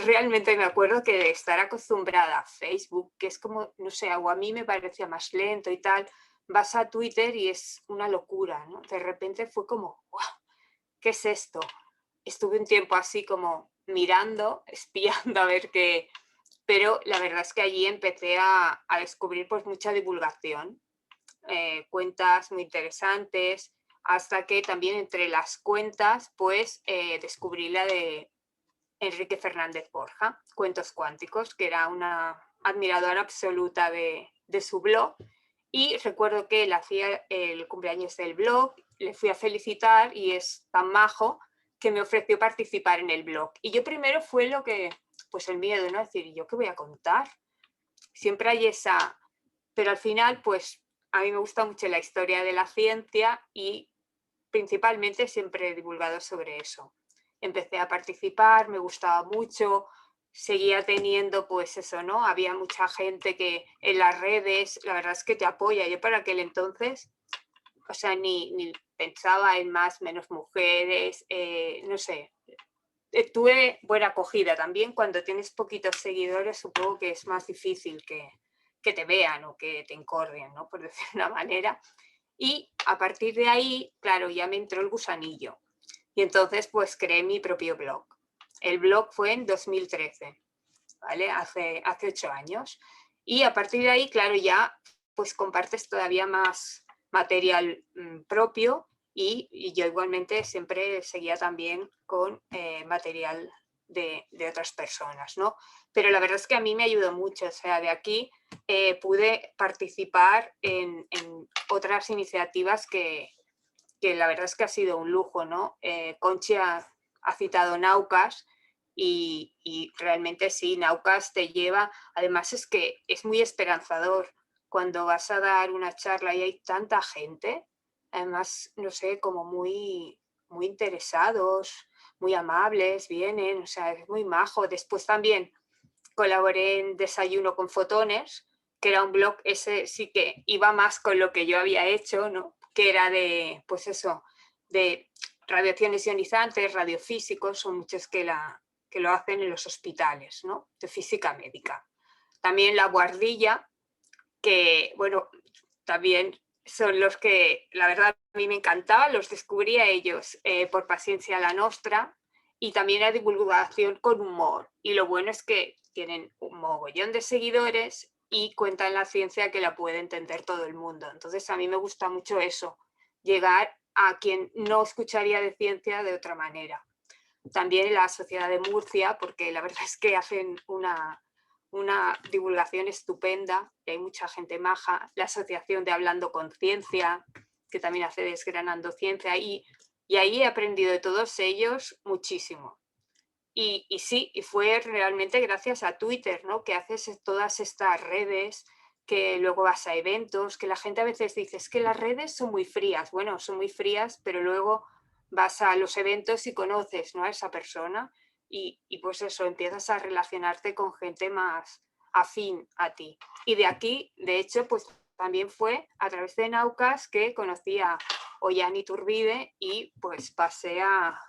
realmente me acuerdo que de estar acostumbrada a Facebook, que es como, no sé, o a mí me parecía más lento y tal, vas a Twitter y es una locura, ¿no? De repente fue como, ¡wow! ¿Qué es esto? Estuve un tiempo así como mirando, espiando a ver qué, pero la verdad es que allí empecé a descubrir pues mucha divulgación, cuentas muy interesantes, hasta que también entre las cuentas pues descubrí la de Enrique Fernández Borja, Cuentos Cuánticos, que era una admiradora absoluta de su blog. Y recuerdo que él hacía el cumpleaños del blog, le fui a felicitar y es tan majo que me ofreció participar en el blog. Y yo primero fue pues el miedo, ¿no? Decir, ¿yo qué voy a contar? Siempre hay esa... Pero al final, pues a mí me gusta mucho la historia de la ciencia y principalmente siempre he divulgado sobre eso. Empecé a participar, me gustaba mucho, seguía teniendo pues eso, ¿no? Había mucha gente que en las redes, la verdad es que te apoya. Yo para aquel entonces, o sea, ni pensaba en más, menos mujeres, no sé. Tuve buena acogida también. Cuando tienes poquitos seguidores, supongo que es más difícil que te vean o que te encorden, ¿no? Por decir una manera. Y a partir de ahí, claro, ya me entró el gusanillo. Y entonces pues creé mi propio blog. El blog fue en 2013, ¿vale? Hace 8 años. Y a partir de ahí, claro, ya pues compartes todavía más material propio y yo igualmente siempre seguía también con material de otras personas, ¿no? Pero la verdad es que a mí me ayudó mucho, o sea, de aquí pude participar en otras iniciativas que la verdad es que ha sido un lujo, ¿no? Conchi ha citado Naucas y realmente sí, Naucas te lleva, además es que es muy esperanzador cuando vas a dar una charla y hay tanta gente, además, no sé, como muy interesados, muy amables, vienen, o sea, es muy majo. Después también colaboré en Desayuno con Fotones, que era un blog, ese sí que iba más con lo que yo había hecho, ¿no? Que era de, pues eso, de radiaciones ionizantes, radiofísicos, son muchos que lo hacen en los hospitales, ¿no? De física médica. También La Guardilla, que, bueno, también son los que, la verdad, a mí me encantaba, los descubrí a ellos por Paciencia la Nostra, y también la divulgación con humor. Y lo bueno es que tienen un mogollón de seguidores y cuentan la ciencia que la puede entender todo el mundo. Entonces a mí me gusta mucho eso, llegar a quien no escucharía de ciencia de otra manera. También la Sociedad de Murcia, porque la verdad es que hacen una divulgación estupenda y hay mucha gente maja. La Asociación de Hablando con Ciencia, que también hace Desgranando Ciencia, y ahí he aprendido de todos ellos muchísimo. Y sí, y fue realmente gracias a Twitter, ¿no? Que haces todas estas redes, que luego vas a eventos, que la gente a veces dice, es que las redes son muy frías. Bueno, son muy frías, pero luego vas a los eventos y conoces, ¿no?, a esa persona y pues eso, empiezas a relacionarte con gente más afín a ti. Y de aquí, de hecho, pues también fue a través de Naucas que conocí a Ollán Iturbide y pues pasé a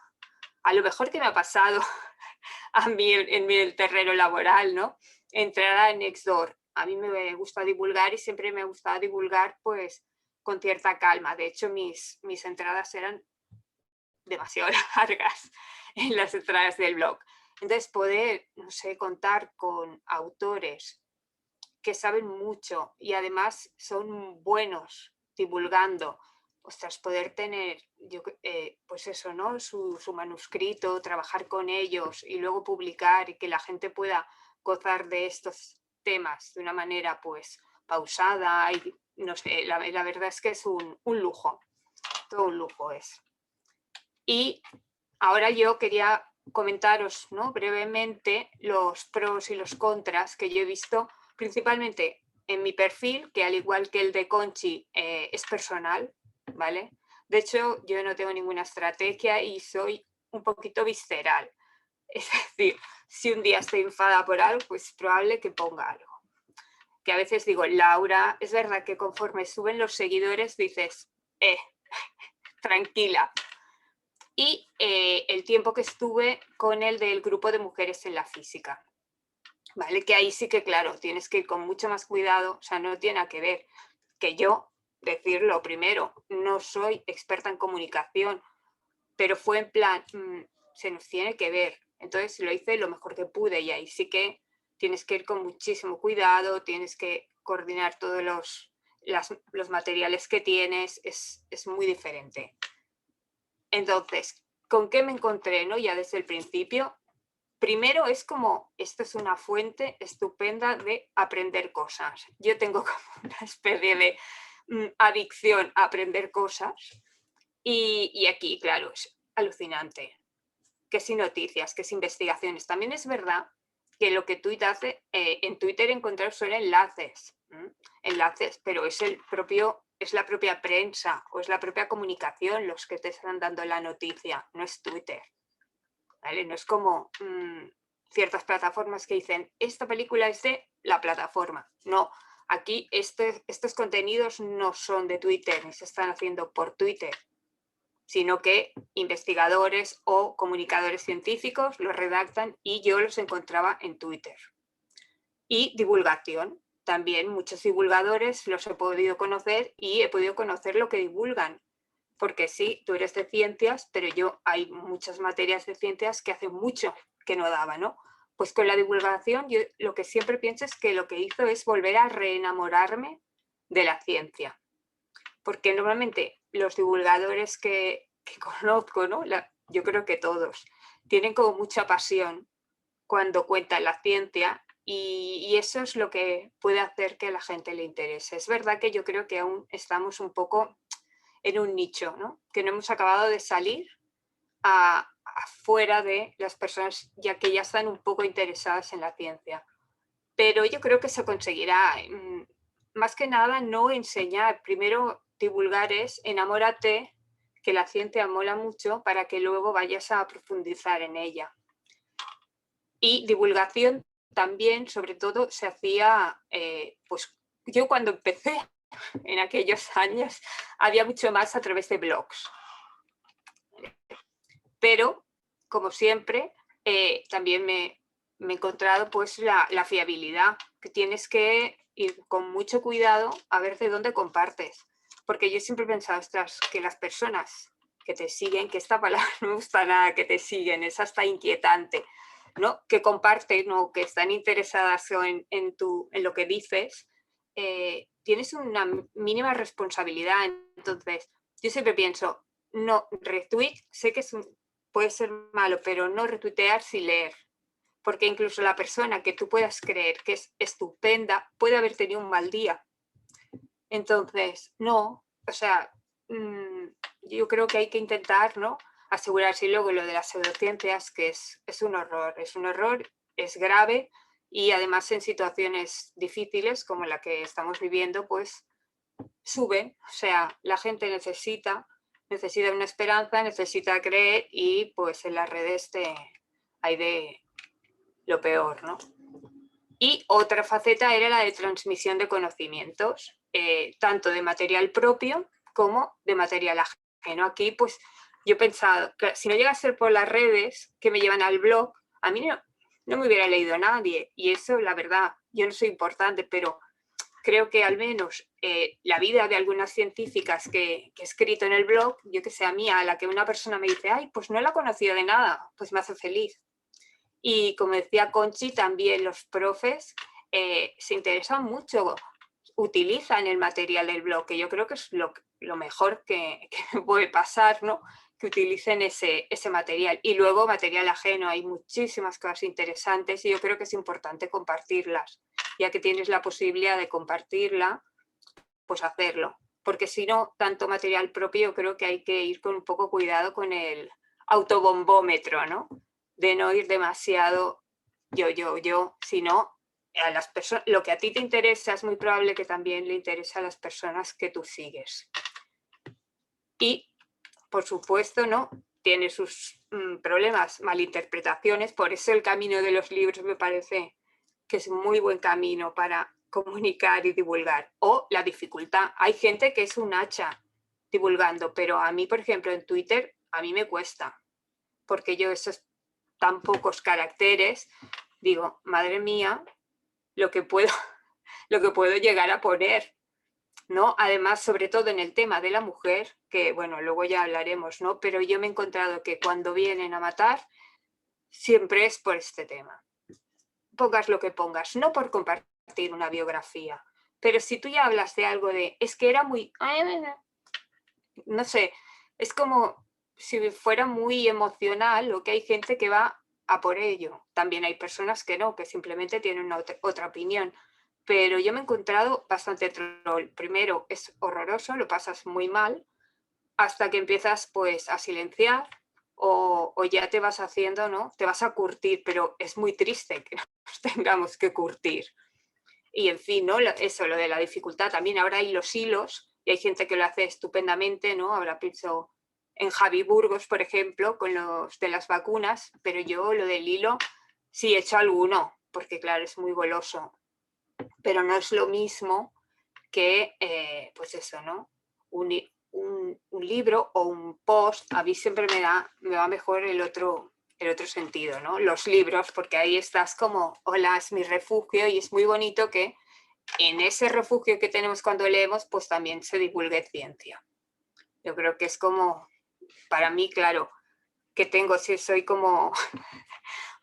lo mejor que me ha pasado a mí en el terreno laboral, ¿no? Entrar a Nextdoor. A mí me gusta divulgar y siempre me gusta divulgar pues con cierta calma. De hecho, mis entradas eran demasiado largas en las entradas del blog. Entonces, poder, no sé, contar con autores que saben mucho y además son buenos divulgando, ostras, poder tener, pues eso, ¿no?, su manuscrito, trabajar con ellos y luego publicar y que la gente pueda gozar de estos temas de una manera pues pausada y no sé, la verdad es que es un lujo, todo un lujo es. Y ahora yo quería comentaros, ¿no?, brevemente los pros y los contras que yo he visto principalmente en mi perfil, que al igual que el de Conchi es personal, ¿vale? De hecho, yo no tengo ninguna estrategia y soy un poquito visceral. Es decir, si un día estoy enfadada por algo, pues es probable que ponga algo. Que a veces digo, Laura, es verdad que conforme suben los seguidores dices, tranquila. Y el tiempo que estuve con el del grupo de mujeres en la física. ¿Vale? Que ahí sí que, claro, tienes que ir con mucho más cuidado, o sea, no tiene nada que ver. Que yo, decirlo primero, no soy experta en comunicación, pero fue en plan, se nos tiene que ver. Entonces lo hice lo mejor que pude y ahí sí que tienes que ir con muchísimo cuidado, tienes que coordinar todos los materiales que tienes, es muy diferente. Entonces, ¿con qué me encontré, no? Ya desde el principio. Primero es como, esto es una fuente estupenda de aprender cosas. Yo tengo como una especie de adicción a aprender cosas y aquí, claro, es alucinante. Que si noticias, que si investigaciones. También es verdad que lo que Twitter hace, en Twitter encontrar son enlaces, pero es la propia prensa o es la propia comunicación los que te están dando la noticia, no es Twitter. ¿Vale? No es como ciertas plataformas que dicen, esta película es de la plataforma. No, aquí estos contenidos no son de Twitter, ni se están haciendo por Twitter, sino que investigadores o comunicadores científicos los redactan y yo los encontraba en Twitter. Y divulgación. También muchos divulgadores los he podido conocer y he podido conocer lo que divulgan. Porque sí, tú eres de ciencias, pero hay muchas materias de ciencias que hace mucho que no daba, ¿no? Pues con la divulgación yo lo que siempre pienso es que lo que hizo es volver a reenamorarme de la ciencia. Porque normalmente los divulgadores que conozco, ¿no?, yo creo que todos, tienen como mucha pasión cuando cuentan la ciencia y eso es lo que puede hacer que a la gente le interese. Es verdad que yo creo que aún estamos un poco en un nicho, ¿no?, que no hemos acabado de salir afuera de las personas ya que ya están un poco interesadas en la ciencia. Pero yo creo que se conseguirá. Más que nada no enseñar, primero divulgar es enamórate, que la ciencia mola mucho para que luego vayas a profundizar en ella. Y divulgación también, sobre todo, se hacía, pues yo cuando empecé, en aquellos años, había mucho más a través de blogs. Pero, como siempre, también me he encontrado pues la fiabilidad, que tienes que ir con mucho cuidado a ver de dónde compartes. Porque yo siempre he pensado, ostras, que las personas que te siguen, que esta palabra no me gusta nada, que te siguen, es hasta inquietante, ¿no?, que comparten o que están interesadas en lo que dices, tienes una mínima responsabilidad. Entonces, yo siempre pienso, no, retweet, sé que puede ser malo, pero no retuitear sin leer. Porque incluso la persona que tú puedas creer que es estupenda puede haber tenido un mal día. Entonces, no, o sea, yo creo que hay que intentar, ¿no?, asegurarse. Y luego lo de las pseudociencias, que es un horror, es grave, y además en situaciones difíciles como la que estamos viviendo, pues suben. O sea, la gente necesita una esperanza, necesita creer, y pues en las redes hay de lo peor, ¿no? Y otra faceta era la de transmisión de conocimientos, tanto de material propio como de material ajeno. Aquí, pues, yo he pensado que si no llega a ser por las redes que me llevan al blog, a mí no me hubiera leído nadie. Y eso, la verdad, yo no soy importante, pero creo que al menos la vida de algunas científicas que he escrito en el blog, yo que sé, a mí, a la que una persona me dice, ay, pues no la he conocido de nada, pues me hace feliz. Y como decía Conchi, también los profes se interesan mucho, utilizan el material del blog, que yo creo que es lo mejor que puede pasar, ¿no?, que utilicen ese material. Y luego material ajeno, hay muchísimas cosas interesantes y yo creo que es importante compartirlas. Ya que tienes la posibilidad de compartirla, pues hacerlo. Porque si no, tanto material propio, yo creo que hay que ir con un poco cuidado con el autobombómetro, ¿no?, de no ir demasiado yo, sino a las personas, lo que a ti te interesa es muy probable que también le interese a las personas que tú sigues. Y, por supuesto, ¿no?, tiene sus problemas, malinterpretaciones, por eso el camino de los libros me parece que es un muy buen camino para comunicar y divulgar. O la dificultad, hay gente que es un hacha divulgando, pero a mí, por ejemplo, en Twitter, a mí me cuesta, porque yo esos tan pocos caracteres, digo, madre mía, lo que puedo llegar a poner, ¿no? Además, sobre todo en el tema de la mujer, que bueno, luego ya hablaremos, ¿no? Pero yo me he encontrado que cuando vienen a matar, siempre es por este tema. Pongas lo que pongas, no por compartir una biografía, pero si tú ya hablas de algo es que era muy... no sé, es como si fuera muy emocional, o que hay gente que va a por ello. También hay personas que no, que simplemente tienen otra opinión. Pero yo me he encontrado bastante troll. Primero, es horroroso, lo pasas muy mal, hasta que empiezas pues a silenciar o ya te vas haciendo, ¿no? Te vas a curtir, pero es muy triste que nos tengamos que curtir. Y en fin, ¿no? Eso, lo de la dificultad. También ahora hay los hilos y hay gente que lo hace estupendamente, ¿no? Ahora pienso en Javi Burgos, por ejemplo, con los de las vacunas, pero yo lo del hilo sí he hecho alguno, porque claro, es muy goloso. Pero no es lo mismo que, pues eso, ¿no? Un libro o un post, a mí siempre me va mejor el otro sentido, ¿no? Los libros, porque ahí estás como, hola, es mi refugio, y es muy bonito que en ese refugio que tenemos cuando leemos, pues también se divulgue ciencia. Yo creo que es como, para mí, claro, que soy como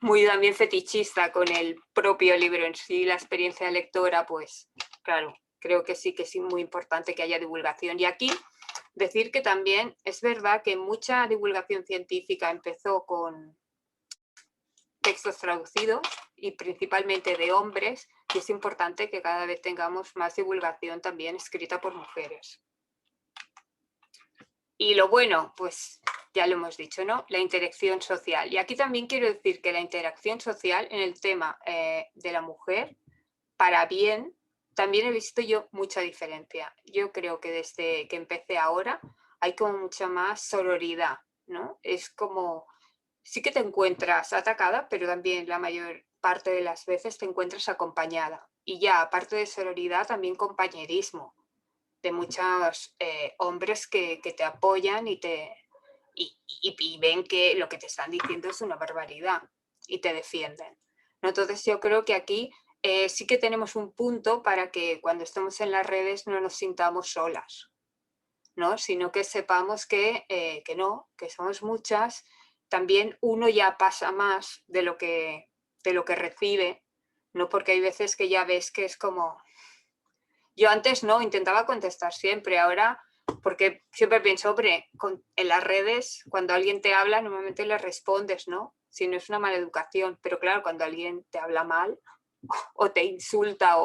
muy también fetichista con el propio libro en sí, la experiencia lectora, pues claro, creo que sí es muy importante que haya divulgación. Y aquí decir que también es verdad que mucha divulgación científica empezó con textos traducidos y principalmente de hombres, y es importante que cada vez tengamos más divulgación también escrita por mujeres. Y lo bueno, pues ya lo hemos dicho, ¿no? La interacción social. Y aquí también quiero decir que la interacción social en el tema de la mujer, para bien, también he visto yo mucha diferencia. Yo creo que desde que empecé ahora hay como mucha más sororidad, ¿no? Es como, sí que te encuentras atacada, pero también la mayor parte de las veces te encuentras acompañada. Y ya, aparte de sororidad, también compañerismo de muchos hombres que te apoyan y ven que lo que te están diciendo es una barbaridad y te defienden, ¿no? Entonces yo creo que aquí sí que tenemos un punto para que cuando estemos en las redes no nos sintamos solas, ¿no? Sino que sepamos que no, que somos muchas. También uno ya pasa más de lo que recibe, ¿no? Porque hay veces que ya ves que es como... Yo antes no, intentaba contestar siempre, ahora, porque siempre pienso, hombre, en las redes, cuando alguien te habla, normalmente le respondes, ¿no? Si no es una mala educación, pero claro, cuando alguien te habla mal o te insulta,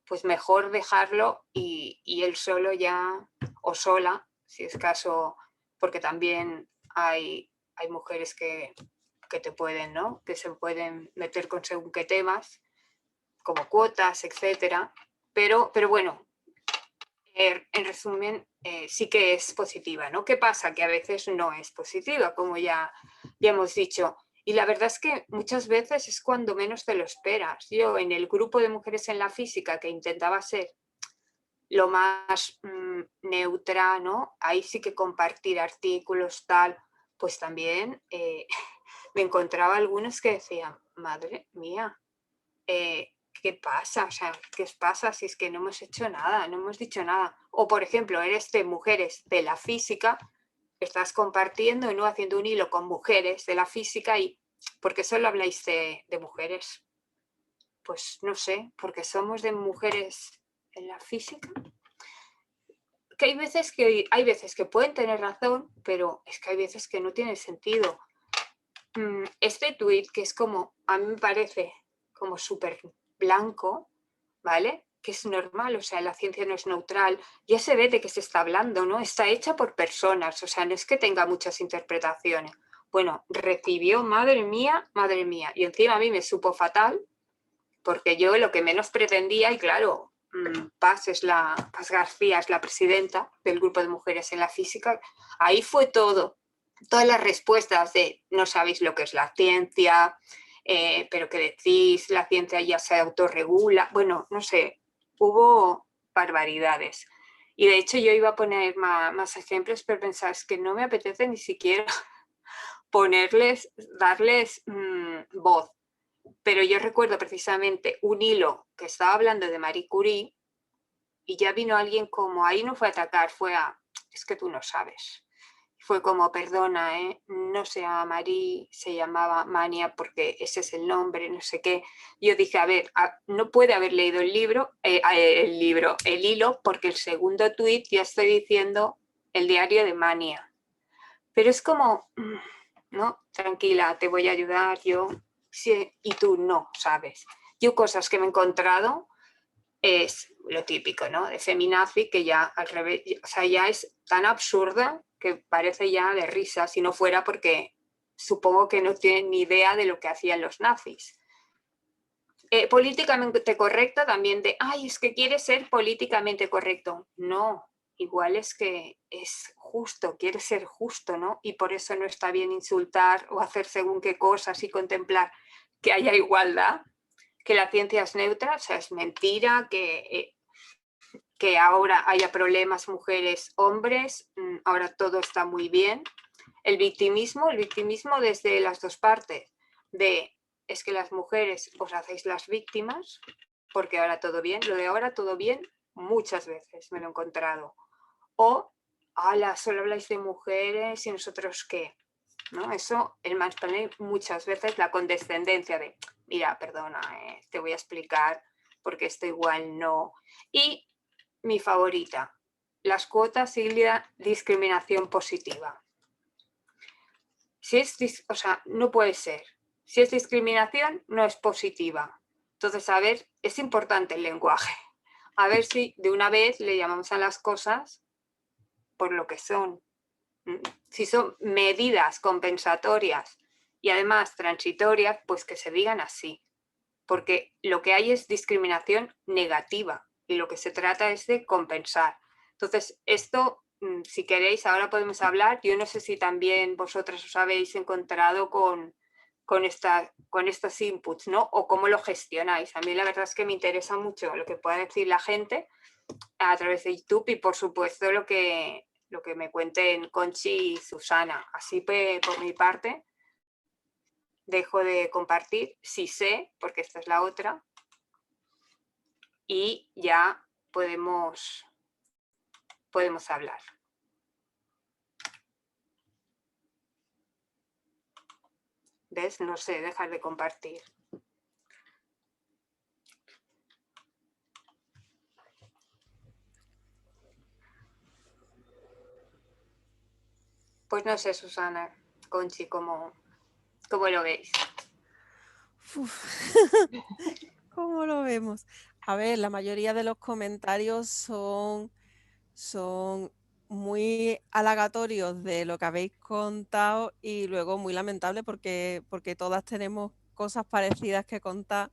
pues mejor dejarlo y él solo ya, o sola, si es caso, porque también hay mujeres que te pueden, ¿no? Que se pueden meter con según qué temas, como cuotas, etcétera. Pero bueno, en resumen, sí que es positiva, ¿no? ¿Qué pasa? Que a veces no es positiva, como ya hemos dicho. Y la verdad es que muchas veces es cuando menos te lo esperas. Yo en el grupo de mujeres en la física, que intentaba ser lo más neutra, ¿no? Ahí sí que compartir artículos, tal, pues también me encontraba algunos que decían, madre mía, ¿qué pasa? O sea, ¿qué os pasa si es que no hemos hecho nada, no hemos dicho nada? O, por ejemplo, eres de mujeres de la física, estás compartiendo y no haciendo un hilo con mujeres de la física y ¿por qué solo habláis de mujeres? Pues no sé, porque somos de mujeres en la física. Que hay veces que pueden tener razón, pero es que hay veces que no tiene sentido. Este tuit, que es como, a mí me parece como súper blanco, ¿vale? Que es normal, o sea, la ciencia no es neutral, ya se ve de qué se está hablando, ¿no? Está hecha por personas, o sea, no es que tenga muchas interpretaciones. Bueno, recibió, madre mía, y encima a mí me supo fatal, porque yo lo que menos pretendía, y claro, Paz García es la presidenta del grupo de mujeres en la física, ahí fue todo, todas las respuestas de no sabéis lo que es la ciencia, pero que decís, la ciencia ya se autorregula, bueno, no sé, hubo barbaridades. Y de hecho yo iba a poner más ejemplos, pero pensaba, es que no me apetece ni siquiera darles voz. Pero yo recuerdo precisamente un hilo que estaba hablando de Marie Curie y ya vino alguien como, ahí no fue a atacar, es que tú no sabes. Fue como, perdona, no se llama Marie, se llamaba Mania porque ese es el nombre, no sé qué. Yo dije, a ver, no puede haber leído el hilo, porque el segundo tuit ya estoy diciendo el diario de Mania. Pero es como, no, tranquila, te voy a ayudar, yo sí, y tú no sabes. Yo cosas que me he encontrado es lo típico, ¿no? De feminazi, que ya al revés, o sea, ya es tan absurda que parece ya de risa, si no fuera porque supongo que no tienen ni idea de lo que hacían los nazis. Políticamente correcta también de, ay, es que quiere ser políticamente correcto. No, igual es que es justo, quiere ser justo, ¿no? Y por eso no está bien insultar o hacer según qué cosas y contemplar que haya igualdad, que la ciencia es neutra, o sea, es mentira, que ahora haya problemas mujeres, hombres, ahora todo está muy bien. El victimismo desde las dos partes, es que las mujeres os hacéis las víctimas, porque ahora todo bien, lo de ahora todo bien, muchas veces me lo he encontrado. O, solo habláis de mujeres y nosotros qué, ¿no? Eso, el mansplaining muchas veces, la condescendencia de, mira, perdona, te voy a explicar porque esto igual no. Y mi favorita, las cuotas y la discriminación positiva. O sea, no puede ser. Si es discriminación, no es positiva. Entonces, a ver, es importante el lenguaje. A ver si de una vez le llamamos a las cosas por lo que son. Si son medidas compensatorias y además transitorias, pues que se digan así. Porque lo que hay es discriminación negativa y lo que se trata es de compensar. Entonces, esto, si queréis, ahora podemos hablar. Yo no sé si también vosotras os habéis encontrado con estos inputs, ¿no? O cómo lo gestionáis. A mí la verdad es que me interesa mucho lo que pueda decir la gente a través de YouTube y, por supuesto, lo que me cuenten Conchi y Susana. Así, por mi parte, dejo de compartir, si sé, porque esta es la otra, y ya podemos hablar. ¿Ves? No sé, dejar de compartir. Pues no sé, Susana, Conchi, ¿cómo lo veis? ¿Cómo lo vemos? A ver, la mayoría de los comentarios son muy halagatorios de lo que habéis contado y luego muy lamentable porque todas tenemos cosas parecidas que contar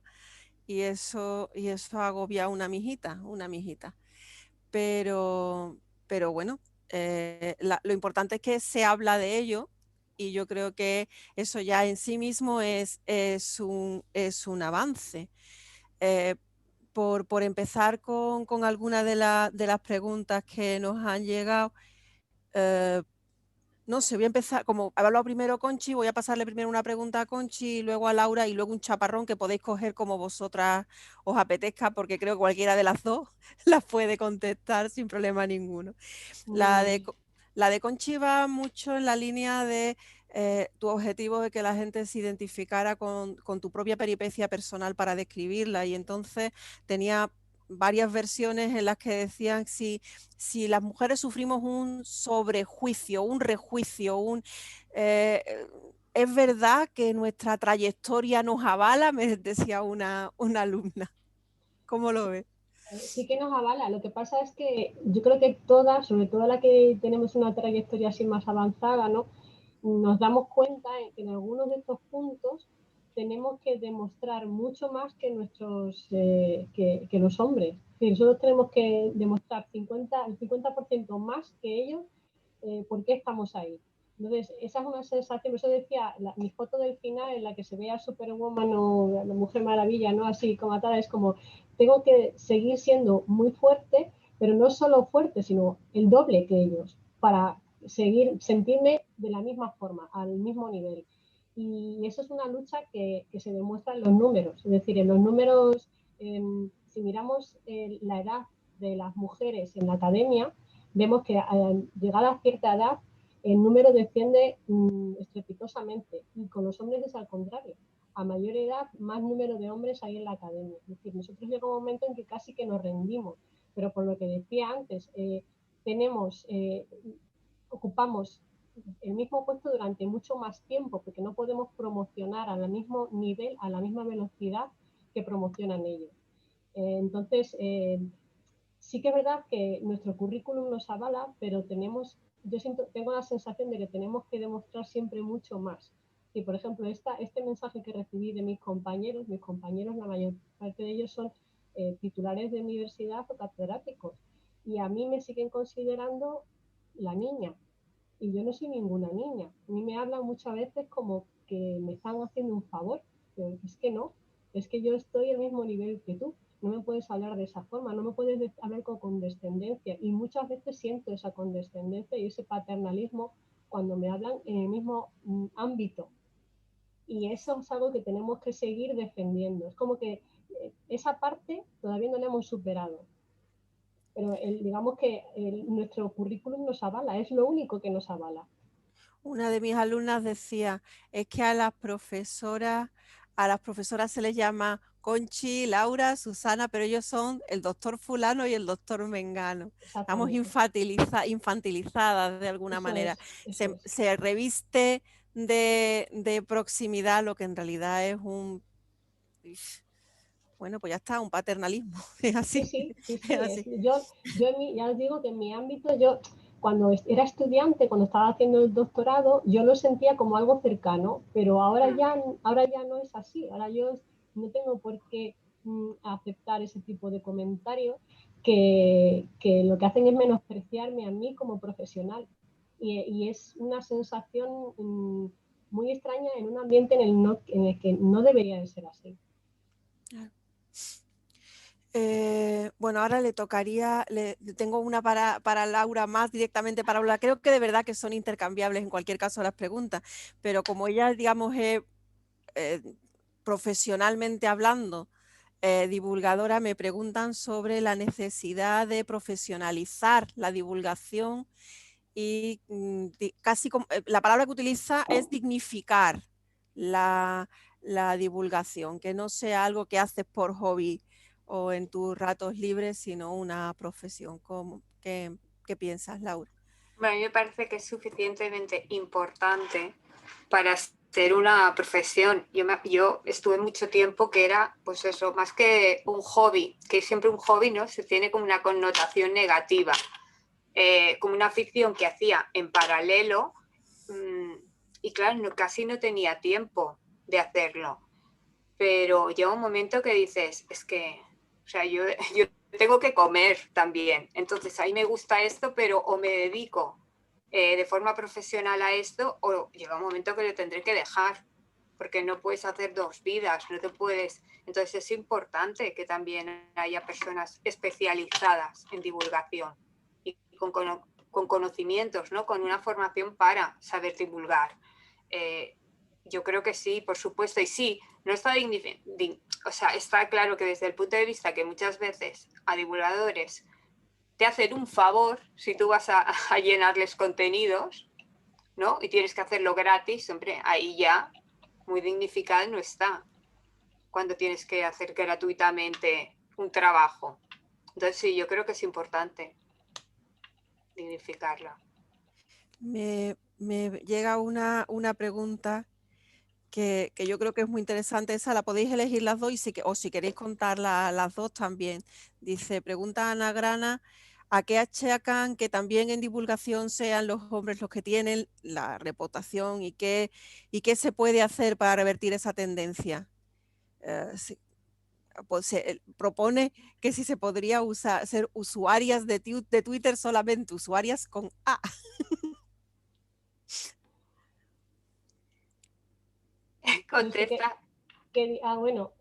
y eso agobia a una mijita. Pero bueno, lo importante es que se habla de ello y yo creo que eso ya en sí mismo es un avance. Por empezar con algunas de las preguntas que nos han llegado, no sé, voy a empezar, como ha hablado primero Conchi, voy a pasarle primero una pregunta a Conchi, luego a Laura y luego un chaparrón que podéis coger como vosotras os apetezca, porque creo que cualquiera de las dos las puede contestar sin problema ninguno. La de Conchi va mucho en la línea de tu objetivo de que la gente se identificara con tu propia peripecia personal para describirla, y entonces tenía varias versiones en las que decían si las mujeres sufrimos un sobrejuicio, un rejuicio, es verdad que nuestra trayectoria nos avala, me decía una alumna. ¿Cómo lo ves? Sí que nos avala. Lo que pasa es que yo creo que todas, sobre todo la que tenemos una trayectoria así más avanzada, ¿no? Nos damos cuenta en que en algunos de estos puntos tenemos que demostrar mucho más que que los hombres. Es decir, nosotros tenemos que demostrar el 50% más que ellos por qué estamos ahí. Entonces, esa es una sensación, por eso decía, mi foto del final en la que se ve a Superwoman o a la Mujer Maravilla, ¿no? Así como atada, es como, tengo que seguir siendo muy fuerte, pero no solo fuerte, sino el doble que ellos, para seguir, sentirme de la misma forma, al mismo nivel. Y eso es una lucha que se demuestra en los números, es decir, en los números, si miramos la edad de las mujeres en la academia, vemos que llegada a cierta edad el número desciende estrepitosamente, y con los hombres es al contrario. A mayor edad, más número de hombres hay en la academia. Es decir, nosotros llega un momento en que casi que nos rendimos, pero por lo que decía antes, ocupamos el mismo puesto durante mucho más tiempo, porque no podemos promocionar al mismo nivel, a la misma velocidad que promocionan ellos. Entonces, sí que es verdad que nuestro currículum nos avala, pero tengo la sensación de que tenemos que demostrar siempre mucho más. Y, por ejemplo, este mensaje que recibí de mis compañeros, la mayor parte de ellos son titulares de universidad o catedráticos, y a mí me siguen considerando la niña, y yo no soy ninguna niña. A mí me hablan muchas veces como que me están haciendo un favor, pero es que no, es que yo estoy al mismo nivel que tú. No me puedes hablar de esa forma, no me puedes hablar con condescendencia, y muchas veces siento esa condescendencia y ese paternalismo cuando me hablan en el mismo ámbito, y eso es algo que tenemos que seguir defendiendo. Es como que esa parte todavía no la hemos superado, pero digamos que nuestro currículum nos avala, es lo único que nos avala. Una de mis alumnas decía, es que a las profesoras se les llama Conchi, Laura, Susana, pero ellos son el doctor fulano y el doctor Mengano. Estamos infantilizadas de alguna manera. Se reviste de proximidad lo que en realidad es bueno, pues ya está, un paternalismo. Es así. Sí. Es así. Yo ya os digo que en mi ámbito, yo cuando era estudiante, cuando estaba haciendo el doctorado, yo lo sentía como algo cercano, pero ahora ya no es así. Ahora yo no tengo por qué aceptar ese tipo de comentarios que lo que hacen es menospreciarme a mí como profesional. Y es una sensación muy extraña en un ambiente en el que no debería de ser así. Bueno, ahora tengo una para Laura, más directamente para Laura. Creo que de verdad que son intercambiables en cualquier caso las preguntas, pero como ella, digamos, es profesionalmente hablando, divulgadora, me preguntan sobre la necesidad de profesionalizar la divulgación y casi la palabra que utiliza es dignificar la divulgación, que no sea algo que haces por hobby o en tus ratos libres, sino una profesión. ¿Qué piensas, Laura? Bueno, a mí me parece que es suficientemente importante para ser una profesión. Yo estuve mucho tiempo que era, pues eso, más que un hobby, que siempre un hobby, ¿no? Se tiene como una connotación negativa. como una ficción que hacía en paralelo, y claro, casi no tenía tiempo de hacerlo. Pero llega un momento que dices, es que, o sea, yo tengo que comer también. Entonces, a mí me gusta esto, pero o me dedico de forma profesional a esto, o llega un momento que lo tendré que dejar, porque no puedes hacer dos vidas, no te puedes. Entonces, es importante que también haya personas especializadas en divulgación y con conocimientos, ¿no? Con una formación para saber divulgar. Yo creo que sí, por supuesto, y sí, no está o sea, está claro que desde el punto de vista que muchas veces a divulgadores te hacen un favor si tú vas a llenarles contenidos, ¿no? Y tienes que hacerlo gratis, hombre, ahí ya muy dignificada no está, cuando tienes que hacer gratuitamente un trabajo. Entonces sí, yo creo que es importante dignificarla. Me llega una pregunta que yo creo que es muy interesante. Esa la podéis elegir las dos o si queréis contar las dos también. Dice, pregunta Ana Grana, ¿a qué achacan que también en divulgación sean los hombres los que tienen la reputación y qué se puede hacer para revertir esa tendencia? Pues se propone que si se podría ser usuarias de Twitter solamente, usuarias con A. Contesta. Bueno,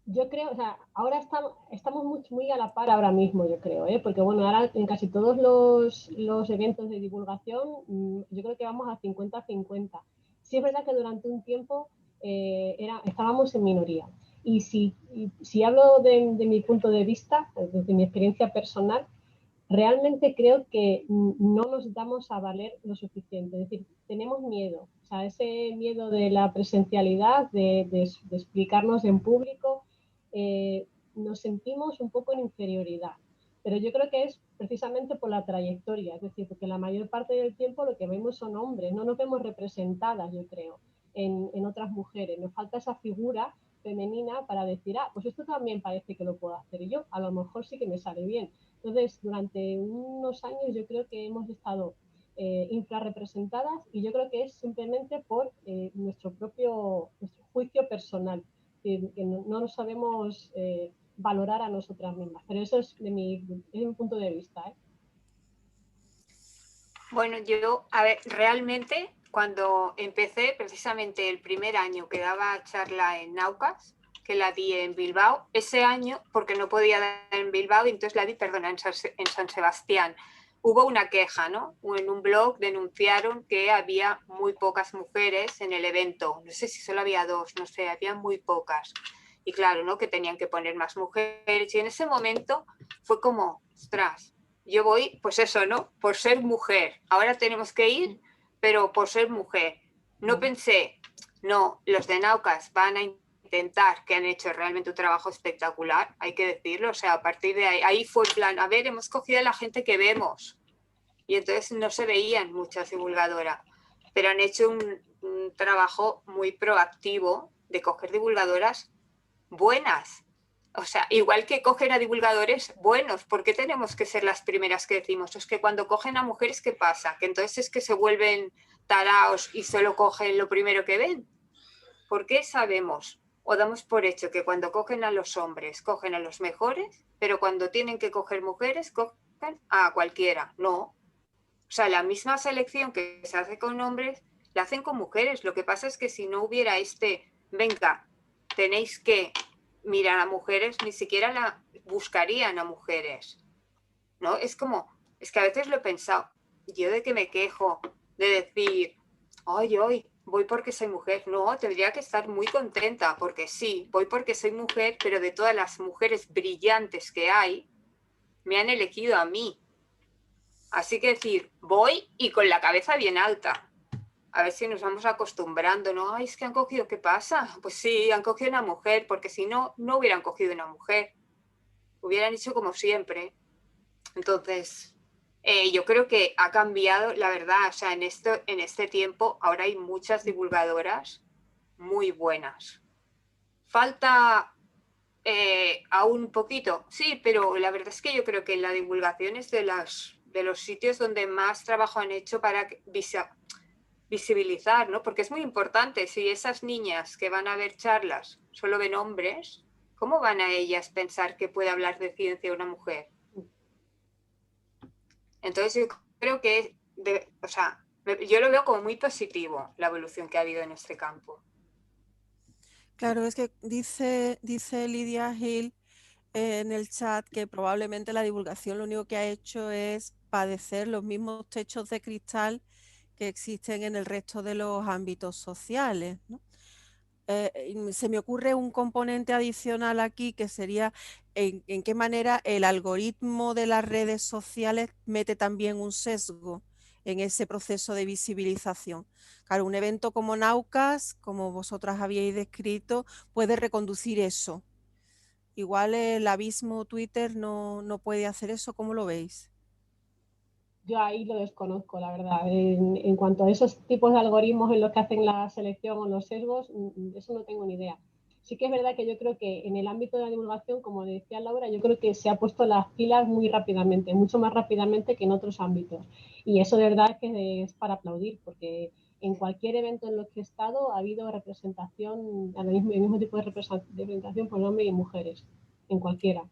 yo creo, o sea, ahora estamos muy a la par ahora mismo, yo creo, porque bueno, ahora en casi todos los eventos de divulgación, yo creo que vamos a 50-50. Sí es verdad que durante un tiempo estábamos en minoría. Y si hablo de mi punto de vista, desde mi experiencia personal, realmente creo que no nos damos a valer lo suficiente. Es decir, tenemos miedo, o sea, ese miedo de la presencialidad, de explicarnos en público, nos sentimos un poco en inferioridad. Pero yo creo que es precisamente por la trayectoria, es decir, porque la mayor parte del tiempo lo que vemos son hombres, no nos vemos representadas, yo creo, en otras mujeres. Nos falta esa figura femenina para decir, pues esto también parece que lo puedo hacer yo, a lo mejor sí que me sale bien. Entonces, durante unos años yo creo que hemos estado infrarrepresentadas y yo creo que es simplemente por nuestro juicio personal, que no nos sabemos valorar a nosotras mismas. Pero eso es mi punto de vista. Bueno, yo, a ver, realmente cuando empecé, precisamente el primer año que daba charla en Naucas, que la di en Bilbao, ese año, porque no podía dar en Bilbao, y entonces la di, perdona, en San Sebastián. Hubo una queja, ¿no? En un blog denunciaron que había muy pocas mujeres en el evento. No sé si solo había dos, no sé, había muy pocas. Y claro, ¿no? Que tenían que poner más mujeres. Y en ese momento fue como, ostras, yo voy, pues eso, ¿no? Por ser mujer. Ahora tenemos que ir, pero por ser mujer. No pensé, no, los de Naucas van a intentar, que han hecho realmente un trabajo espectacular, hay que decirlo. O sea, a partir de ahí fue el plan, a ver, hemos cogido a la gente que vemos. Y entonces no se veían muchas divulgadoras, pero han hecho un trabajo muy proactivo de coger divulgadoras buenas. O sea, igual que cogen a divulgadores buenos, ¿por qué tenemos que ser las primeras que decimos? Es que cuando cogen a mujeres, ¿qué pasa? Que entonces es que se vuelven taraos y solo cogen lo primero que ven. ¿Por qué sabemos o damos por hecho que cuando cogen a los hombres, cogen a los mejores, pero cuando tienen que coger mujeres, cogen a cualquiera? No. O sea, la misma selección que se hace con hombres, la hacen con mujeres. Lo que pasa es que si no hubiera venga, tenéis que mirar a mujeres, ni siquiera la buscarían a mujeres, ¿no? Es que a veces lo he pensado, yo de que me quejo, de decir, hoy, voy porque soy mujer. No, tendría que estar muy contenta, porque sí, voy porque soy mujer, pero de todas las mujeres brillantes que hay, me han elegido a mí. Así que decir, voy y con la cabeza bien alta. A ver si nos vamos acostumbrando, ¿no? Ay, es que han cogido, ¿qué pasa? Pues sí, han cogido una mujer, porque si no, no hubieran cogido una mujer. Hubieran hecho como siempre. Entonces, yo creo que ha cambiado, la verdad, o sea, en este tiempo ahora hay muchas divulgadoras muy buenas. Falta Aún un poquito, sí, pero la verdad es que yo creo que la divulgación es de los sitios donde más trabajo han hecho para visibilizar, ¿no? Porque es muy importante, si esas niñas que van a ver charlas solo ven hombres, ¿cómo van a ellas pensar que puede hablar de ciencia una mujer? Entonces yo creo que, o sea, yo lo veo como muy positivo la evolución que ha habido en este campo. Claro, es que dice Lidia Hill en el chat que probablemente la divulgación lo único que ha hecho es padecer los mismos techos de cristal que existen en el resto de los ámbitos sociales, ¿no? Se me ocurre un componente adicional aquí que sería en qué manera el algoritmo de las redes sociales mete también un sesgo en ese proceso de visibilización. Claro, un evento como Naucas, como vosotras habíais descrito, puede reconducir eso. Igual el abismo Twitter no puede hacer eso, ¿cómo lo veis? Yo ahí lo desconozco, la verdad. En cuanto a esos tipos de algoritmos en los que hacen la selección o los sesgos, eso no tengo ni idea. Sí que es verdad que yo creo que en el ámbito de la divulgación, como decía Laura, yo creo que se ha puesto las pilas muy rápidamente, mucho más rápidamente que en otros ámbitos. Y eso de verdad que es para aplaudir, porque en cualquier evento en los que he estado ha habido representación, el mismo tipo de representación por hombres y mujeres, en cualquiera.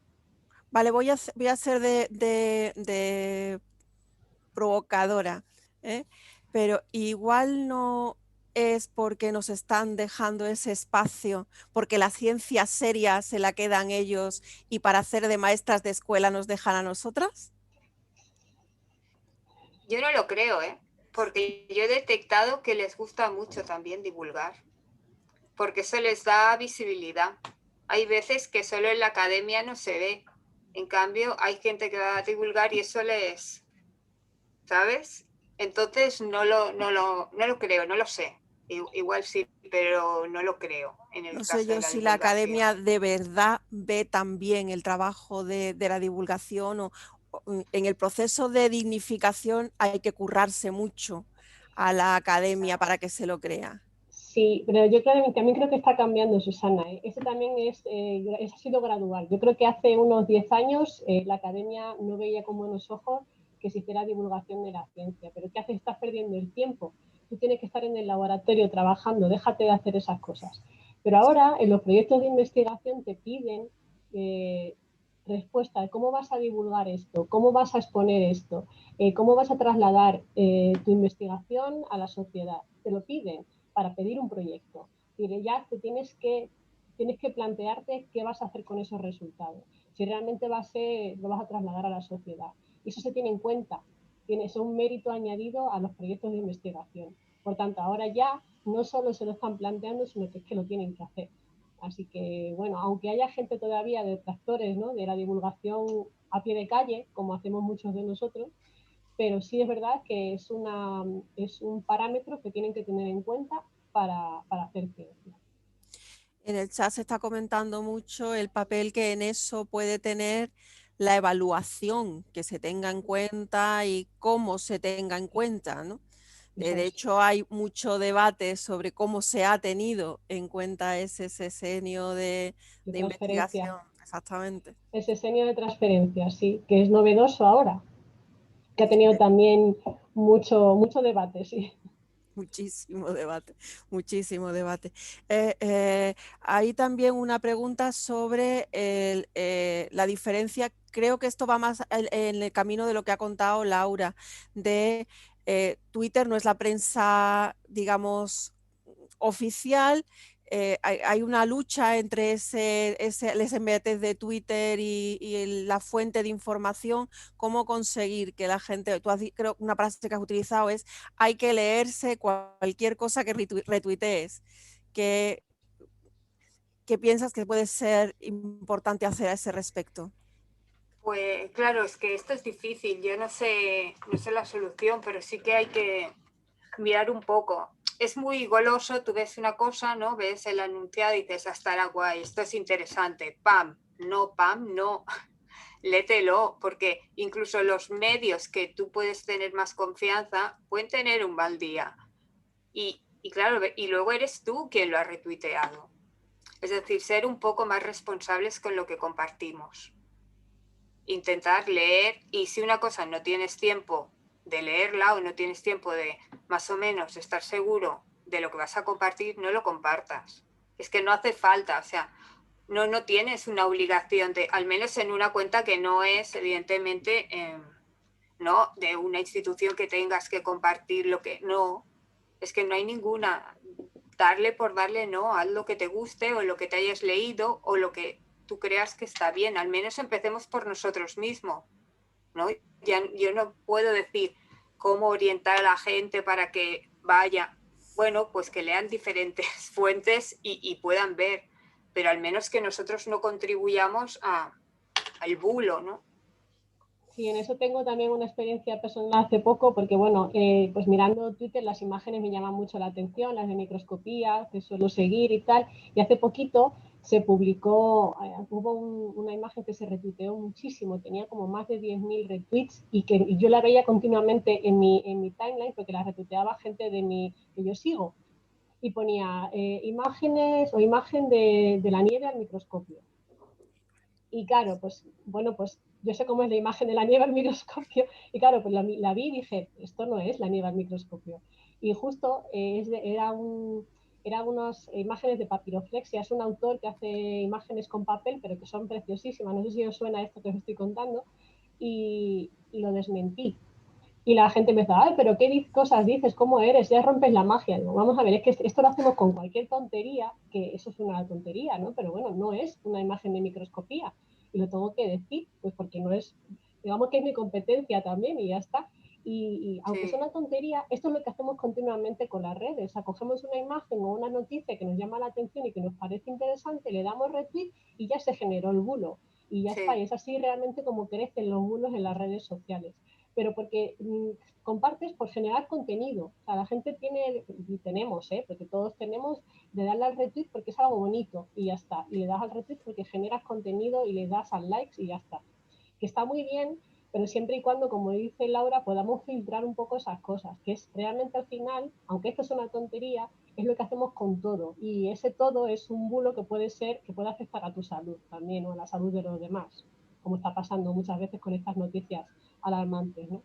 Vale, voy a ser de provocadora, ¿eh? Pero igual no es porque nos están dejando ese espacio, porque la ciencia seria se la quedan ellos y para hacer de maestras de escuela nos dejan a nosotras. Yo no lo creo, porque yo he detectado que les gusta mucho también divulgar, porque eso les da visibilidad. Hay veces que solo en la academia no se ve. En cambio, hay gente que va a divulgar y eso les, ¿sabes? Entonces no lo creo, no lo sé. Igual sí, pero no lo creo en el No sé caso de yo la si la divulgación. academia de verdad ve también el trabajo de la divulgación o en el proceso de dignificación hay que currarse mucho a la academia para que se lo crea. Sí, pero yo también creo que está cambiando, Susana. Eso también ha sido gradual. Yo creo que hace unos 10 años la academia no veía con buenos ojos que se hiciera divulgación de la ciencia. Pero ¿qué haces? Estás perdiendo el tiempo. Tú tienes que estar en el laboratorio trabajando, déjate de hacer esas cosas. Pero ahora en los proyectos de investigación te piden respuesta de cómo vas a divulgar esto, cómo vas a exponer esto, cómo vas a trasladar tu investigación a la sociedad. Te lo piden para pedir un proyecto. Y ya tienes que plantearte qué vas a hacer con esos resultados. Si realmente lo vas a trasladar a la sociedad. Y eso se tiene en cuenta. Tienes un mérito añadido a los proyectos de investigación. Por tanto, ahora ya no solo se lo están planteando, sino que es que lo tienen que hacer. Así que, bueno, aunque haya gente todavía detractores, ¿no?, de la divulgación a pie de calle, como hacemos muchos de nosotros, pero sí es verdad que es un parámetro que tienen que tener en cuenta para hacer ciencia. En el chat se está comentando mucho el papel que en eso puede tener la evaluación, que se tenga en cuenta y cómo se tenga en cuenta, ¿no? De hecho, hay mucho debate sobre cómo se ha tenido en cuenta ese sesenio de investigación. Exactamente. El sesenio de transferencia, sí, que es novedoso ahora, que ha tenido también mucho debate, sí. Muchísimo debate, muchísimo debate. Hay también una pregunta sobre la diferencia, creo que esto va más en el camino de lo que ha contado Laura, de Twitter no es la prensa, digamos, oficial. Hay una lucha entre el SMBT de Twitter y la fuente de información, cómo conseguir que la gente, creo que una frase que has utilizado es, hay que leerse cualquier cosa que retuitees. ¿Qué piensas que puede ser importante hacer a ese respecto? Pues claro, es que esto es difícil. Yo no sé la solución, pero sí que hay que mirar un poco. Es muy goloso, tú ves una cosa, ¿no? Ves el anunciado y dices, estará guay, esto es interesante. Pam, no. Lételo, porque incluso los medios que tú puedes tener más confianza pueden tener un mal día. Y claro, y luego eres tú quien lo ha retuiteado. Es decir, ser un poco más responsables con lo que compartimos. Intentar leer, y si una cosa no tienes tiempo de leerla o no tienes tiempo de más o menos estar seguro de lo que vas a compartir, no lo compartas. Es que no hace falta, o sea, no tienes una obligación de, al menos en una cuenta que no es evidentemente no de una institución que tengas que compartir lo que no, es que no hay ninguna. Darle por darle, no, haz lo que te guste o lo que te hayas leído o lo que tú creas que está bien. Al menos empecemos por nosotros mismos, ¿no? Yo no puedo decir cómo orientar a la gente para que vaya. Bueno, pues que lean diferentes fuentes y puedan ver, pero al menos que nosotros no contribuyamos al bulo, ¿no? Sí, en eso tengo también una experiencia personal hace poco, porque bueno, pues mirando Twitter las imágenes me llaman mucho la atención, las de microscopía, que suelo seguir y tal, y hace poquito se publicó, hubo una imagen que se retuiteó muchísimo, tenía como más de 10.000 retweets y yo la veía continuamente en mi timeline porque la retuiteaba gente que yo sigo, y ponía imágenes o imagen de la nieve al microscopio. Y claro, pues bueno, pues yo sé cómo es la imagen de la nieve al microscopio y claro, pues la vi y dije, esto no es la nieve al microscopio. Y justo eran unas imágenes de papiroflexia, es un autor que hace imágenes con papel, pero que son preciosísimas, no sé si os suena esto que os estoy contando, y lo desmentí. Y la gente me dice, ay, pero qué cosas dices, cómo eres, ya rompes la magia. Digo, vamos a ver, es que esto lo hacemos con cualquier tontería, que eso es una tontería, ¿no? Pero bueno, no es una imagen de microscopía. Y lo tengo que decir, pues porque no es, digamos que es mi competencia también y ya está. Y aunque sea una tontería, esto es lo que hacemos continuamente con las redes. O sea, cogemos una imagen o una noticia que nos llama la atención y que nos parece interesante, le damos retweet y ya se generó el bulo. Y ya está, y es así realmente como crecen los bulos en las redes sociales. Pero porque compartes por generar contenido. O sea, la gente tiene, y tenemos, porque todos tenemos, de darle al retweet porque es algo bonito y ya está. Y le das al retweet porque generas contenido y le das al likes y ya está. Que está muy bien, pero siempre y cuando, como dice Laura, podamos filtrar un poco esas cosas, que es realmente al final, aunque esto es una tontería, es lo que hacemos con todo. Y ese todo es un bulo que puede afectar a tu salud también o a la salud de los demás, como está pasando muchas veces con estas noticias alarmantes, ¿no?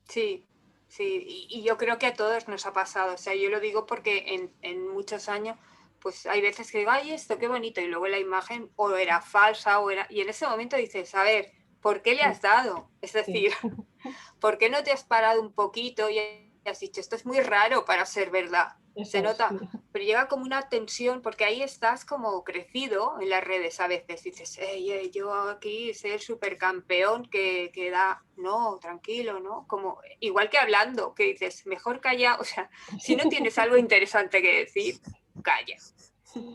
Sí, sí, y yo creo que a todos nos ha pasado, o sea, yo lo digo porque en muchos años, pues hay veces que digo, ay, esto qué bonito, y luego la imagen o era falsa, y en ese momento dices, a ver, ¿por qué le has dado? Es decir, sí. ¿Por qué no te has parado un poquito y has dicho, esto es muy raro para ser verdad? Eso, se nota, sí. Pero llega como una tensión, porque ahí estás como crecido en las redes a veces, dices, yo aquí ser supercampeón que da, no, tranquilo, ¿no? Como, igual que hablando, que dices, mejor calla, o sea, si no tienes algo interesante que decir, calla.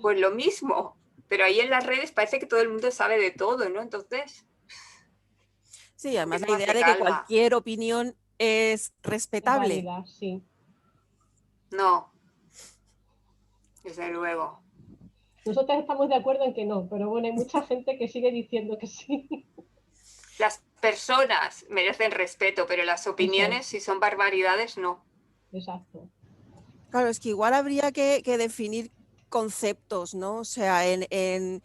Pues lo mismo, pero ahí en las redes parece que todo el mundo sabe de todo, ¿no? Entonces... Sí, además la idea de que cualquier opinión es respetable. Es válida, sí. No, desde luego. Nosotros estamos de acuerdo en que no, pero bueno, hay mucha gente que sigue diciendo que sí. Las personas merecen respeto, pero las opiniones, si son barbaridades, no. Exacto. Claro, es que igual habría que definir conceptos, ¿no? O sea, en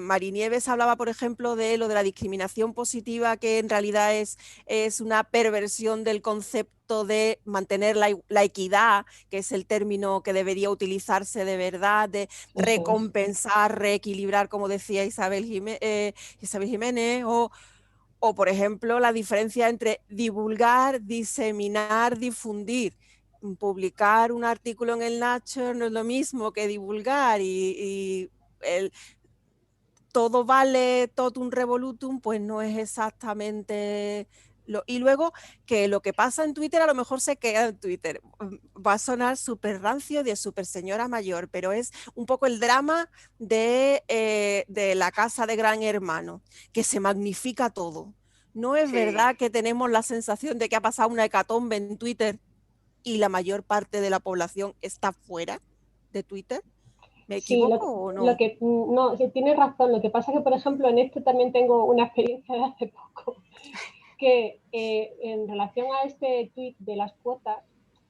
Marinieves hablaba, por ejemplo, de lo de la discriminación positiva, que en realidad es una perversión del concepto de mantener la equidad, que es el término que debería utilizarse de verdad, de recompensar, reequilibrar, como decía Isabel Jiménez, o, por ejemplo, la diferencia entre divulgar, diseminar, difundir. Publicar un artículo en el Nature no es lo mismo que divulgar y todo vale totum revolutum, pues no es exactamente y luego que lo que pasa en Twitter a lo mejor se queda en Twitter. Va a sonar súper rancio de súper señora mayor, pero es un poco el drama de la casa de Gran Hermano, que se magnifica todo. ¿No es verdad que tenemos la sensación de que ha pasado una hecatombe en Twitter y la mayor parte de la población está fuera de Twitter? ¿Me equivoco o no? No, sí, tienes razón. Lo que pasa es que, por ejemplo, en esto también tengo una experiencia de hace poco, que en relación a este tuit de las cuotas,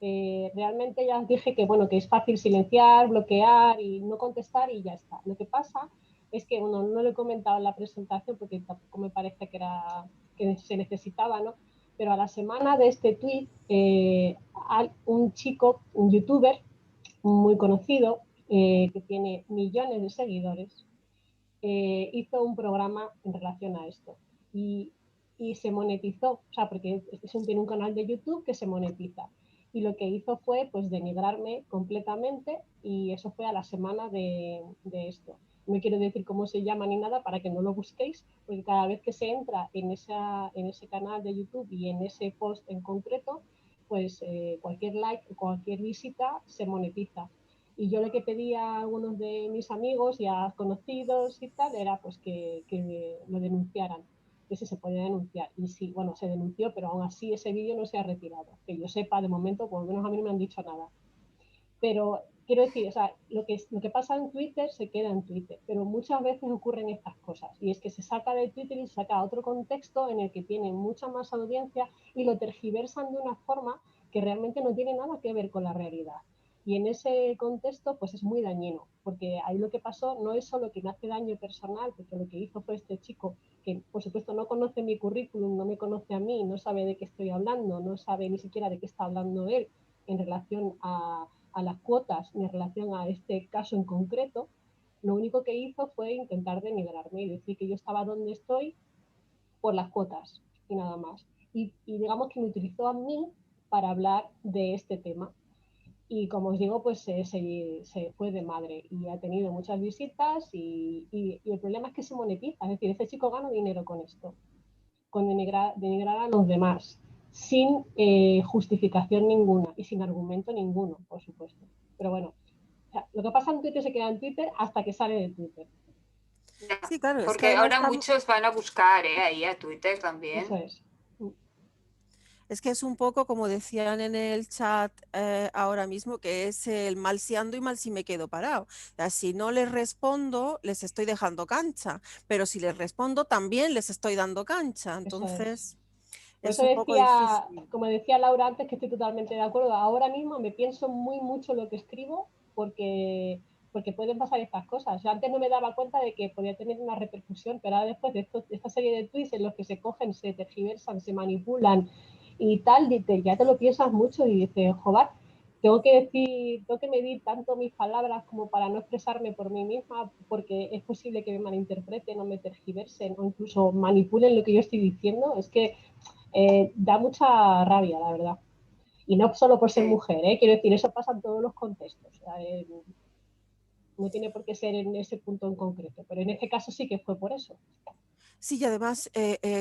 realmente ya os dije que, bueno, que es fácil silenciar, bloquear y no contestar y ya está. Lo que pasa es que, bueno, no lo he comentado en la presentación porque tampoco me parece que se necesitaba, ¿no? Pero a la semana de este tweet, un chico, un youtuber muy conocido, que tiene millones de seguidores, hizo un programa en relación a esto y se monetizó, o sea, porque tiene un canal de YouTube que se monetiza. Y lo que hizo fue pues denigrarme completamente y eso fue a la semana de esto. No quiero decir cómo se llama ni nada para que no lo busquéis, porque cada vez que se entra en ese canal de YouTube y en ese post en concreto, pues cualquier like o cualquier visita se monetiza. Y yo lo que pedí a algunos de mis amigos y a conocidos y tal era pues que lo denunciaran, que si se podía denunciar. Y sí, bueno, se denunció, pero aún así ese vídeo no se ha retirado. Que yo sepa, de momento, por lo menos a mí no me han dicho nada. Pero quiero decir, o sea, lo que pasa en Twitter se queda en Twitter, pero muchas veces ocurren estas cosas. Y es que se saca de Twitter y se saca otro contexto en el que tiene mucha más audiencia y lo tergiversan de una forma que realmente no tiene nada que ver con la realidad. Y en ese contexto, pues es muy dañino, porque ahí lo que pasó no es solo que me hace daño personal, porque lo que hizo fue este chico, que por supuesto no conoce mi currículum, no me conoce a mí, no sabe de qué estoy hablando, no sabe ni siquiera de qué está hablando él en relación a las cuotas ni en relación a este caso en concreto. Lo único que hizo fue intentar denigrarme y decir que yo estaba donde estoy por las cuotas y nada más. Y digamos que me utilizó a mí para hablar de este tema. Y como os digo, pues se fue de madre y ha tenido muchas visitas y el problema es que se monetiza. Es decir, este chico gana dinero con esto, con denigrar a los demás, sin justificación ninguna y sin argumento ninguno, por supuesto. Pero bueno, o sea, lo que pasa en Twitter se queda en Twitter hasta que sale de Twitter. Sí, claro, es que Porque además ahora muchos van a buscar ahí a Twitter también. Eso es. es que es un poco como decían en el chat ahora mismo, que es el mal si ando y mal si me quedo parado. O sea, si no les respondo, les estoy dejando cancha, pero si les respondo, también les estoy dando cancha. Eso es. Entonces, Por es eso un poco decía, difícil. como decía Laura antes, que estoy totalmente de acuerdo. Ahora mismo me pienso muy mucho lo que escribo porque pueden pasar estas cosas. Yo antes no me daba cuenta de que podía tener una repercusión, pero ahora después de esta serie de tweets en los que se cogen, se tergiversan, se manipulan y tal, ya te lo piensas mucho y dices, joder, tengo que medir tanto mis palabras como para no expresarme por mí misma, porque es posible que me malinterpreten o me tergiversen o incluso manipulen lo que yo estoy diciendo. Es que da mucha rabia, la verdad. Y no solo por ser mujer, quiero decir, eso pasa en todos los contextos. No tiene por qué ser en ese punto en concreto, pero en este caso sí que fue por eso. Sí, y además,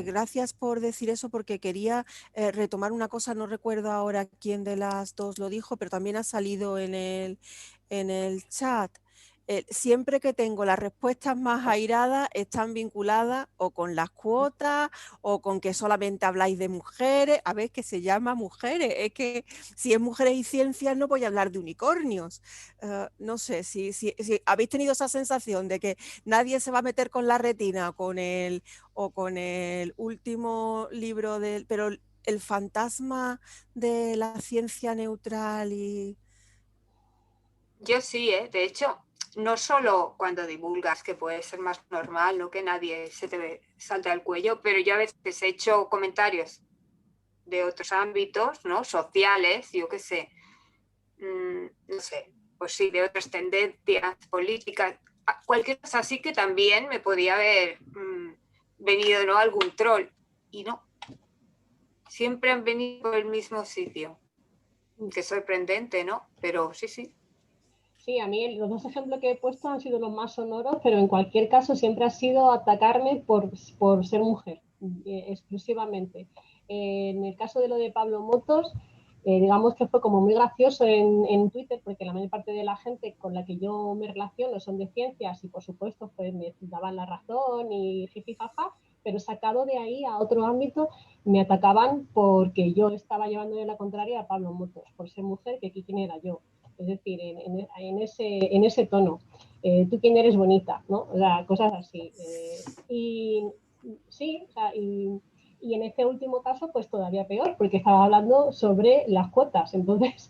gracias por decir eso, porque quería retomar una cosa, no recuerdo ahora quién de las dos lo dijo, pero también ha salido en el chat. Siempre que tengo las respuestas más airadas están vinculadas o con las cuotas o con que solamente habláis de mujeres. A ver, que se llama mujeres. Es que si es mujeres y ciencias no voy a hablar de unicornios. No sé, si habéis tenido esa sensación de que nadie se va a meter con la retina o con el último libro pero el fantasma de la ciencia neutral y... Yo sí, de hecho, no solo cuando divulgas, que puede ser más normal, no que nadie se te salte al cuello, pero yo a veces he hecho comentarios de otros ámbitos, ¿no? Sociales, yo qué sé, no sé, pues sí, de otras tendencias políticas, cualquier cosa así que también me podía haber venido, ¿no? Algún troll, y no. Siempre han venido por el mismo sitio. Qué sorprendente, ¿no? Pero sí, sí. Sí, a mí los dos ejemplos que he puesto han sido los más sonoros, pero en cualquier caso siempre ha sido atacarme por ser mujer, exclusivamente. En el caso de lo de Pablo Motos, digamos que fue como muy gracioso en Twitter, porque la mayor parte de la gente con la que yo me relaciono son de ciencias y por supuesto pues me daban la razón y jiji jaja, pero sacado de ahí a otro ámbito me atacaban porque yo estaba llevándole la contraria a Pablo Motos, por ser mujer, que quién era yo. Es decir, en ese tono. Tú quién eres bonita, ¿no? O sea, cosas así. Y sí, o sea, y Y en este último caso, pues todavía peor, porque estaba hablando sobre las cuotas. Entonces,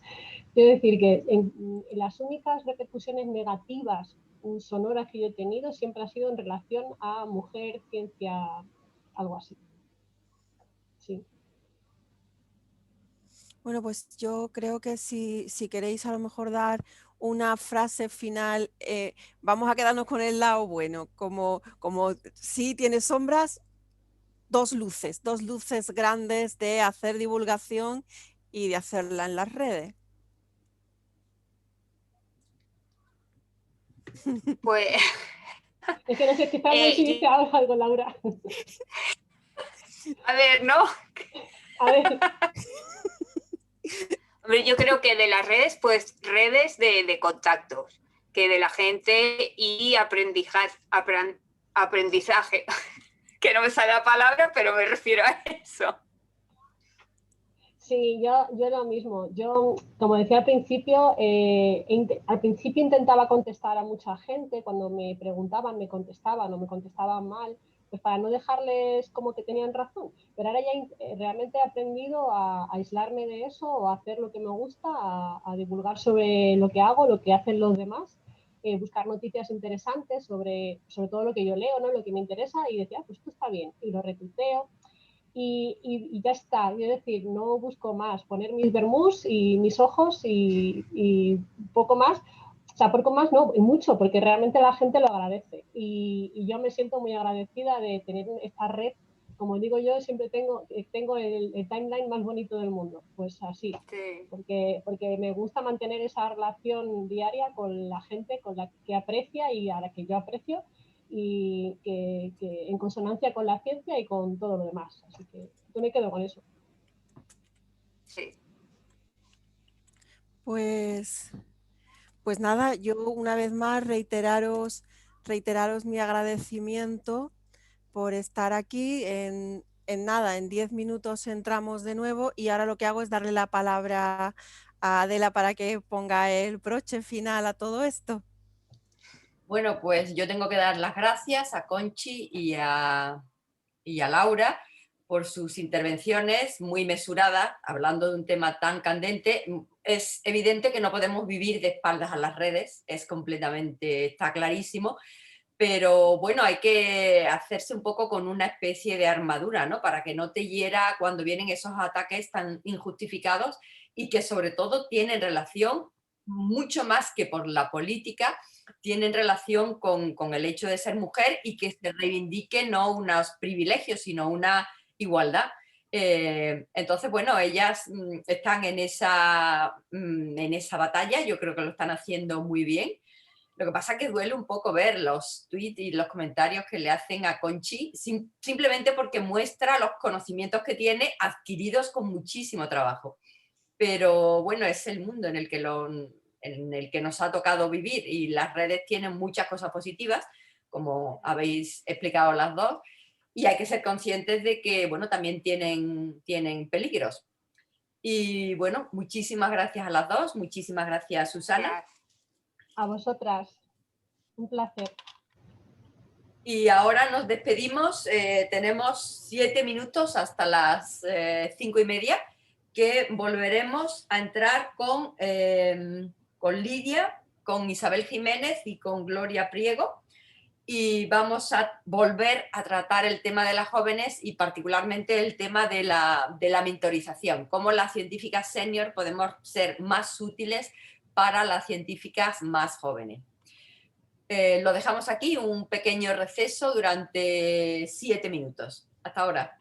quiero decir que en las únicas repercusiones negativas sonoras que yo he tenido siempre ha sido en relación a mujer, ciencia, algo así. Sí. Bueno, pues yo creo que si queréis a lo mejor dar una frase final, vamos a quedarnos con el lado bueno, como sí tiene sombras, dos luces grandes de hacer divulgación y de hacerla en las redes. Pues Es que no sé, que está hablando si dice algo, Laura. a ver, ¿no? A ver. Hombre, yo creo que de las redes, pues redes de contactos, que de la gente y aprendizaje, que no me sale la palabra, pero me refiero a eso. Sí, yo lo mismo. Yo, como decía al principio intentaba contestar a mucha gente. Cuando me preguntaban, me contestaban o me contestaban mal, pues para no dejarles como que tenían razón. Pero ahora ya realmente he aprendido a aislarme de eso, o a hacer lo que me gusta, a divulgar sobre lo que hago, lo que hacen los demás, buscar noticias interesantes sobre todo lo que yo leo, ¿no? Lo que me interesa, y decía, pues esto está bien, y lo retuiteo. Y ya está, es decir, no busco más, poner mis vermús y mis ojos y poco más, o sea, poco más no, y mucho, porque realmente la gente lo agradece y yo me siento muy agradecida de tener esta red. Como digo yo, siempre tengo el timeline más bonito del mundo, pues así, Sí. porque me gusta mantener esa relación diaria con la gente con la que aprecia y a la que yo aprecio, y que en consonancia con la ciencia y con todo lo demás. Así que yo me quedo con eso. Sí. Pues nada, yo una vez más reiteraros mi agradecimiento por estar aquí. En nada, en 10 minutos entramos de nuevo y ahora lo que hago es darle la palabra a Adela para que ponga el broche final a todo esto. Bueno, pues yo tengo que dar las gracias a Conchi y a Laura por sus intervenciones muy mesuradas, hablando de un tema tan candente. Es evidente que no podemos vivir de espaldas a las redes, está clarísimo, pero bueno, hay que hacerse un poco con una especie de armadura, ¿no? Para que no te hiera cuando vienen esos ataques tan injustificados y que sobre todo tienen relación, mucho más que por la política, tienen relación con el hecho de ser mujer y que se reivindique no unos privilegios, sino una igualdad. Entonces, bueno, ellas están en esa batalla, yo creo que lo están haciendo muy bien. Lo que pasa es que duele un poco ver los tweets y los comentarios que le hacen a Conchi, simplemente porque muestra los conocimientos que tiene adquiridos con muchísimo trabajo. Pero bueno, es el mundo en el que nos ha tocado vivir, y las redes tienen muchas cosas positivas, como habéis explicado las dos, y hay que ser conscientes de que, bueno, también tienen peligros. Y bueno, muchísimas gracias a las dos, muchísimas gracias, Susana. Gracias. A vosotras, un placer. Y ahora nos despedimos, tenemos 7 minutos hasta las 5:30, que volveremos a entrar con Lidia, con Isabel Jiménez y con Gloria Priego, y vamos a volver a tratar el tema de las jóvenes y particularmente el tema de la mentorización, cómo las científicas senior podemos ser más útiles para las científicas más jóvenes. Lo dejamos aquí, un pequeño receso durante 7 minutos. Hasta ahora.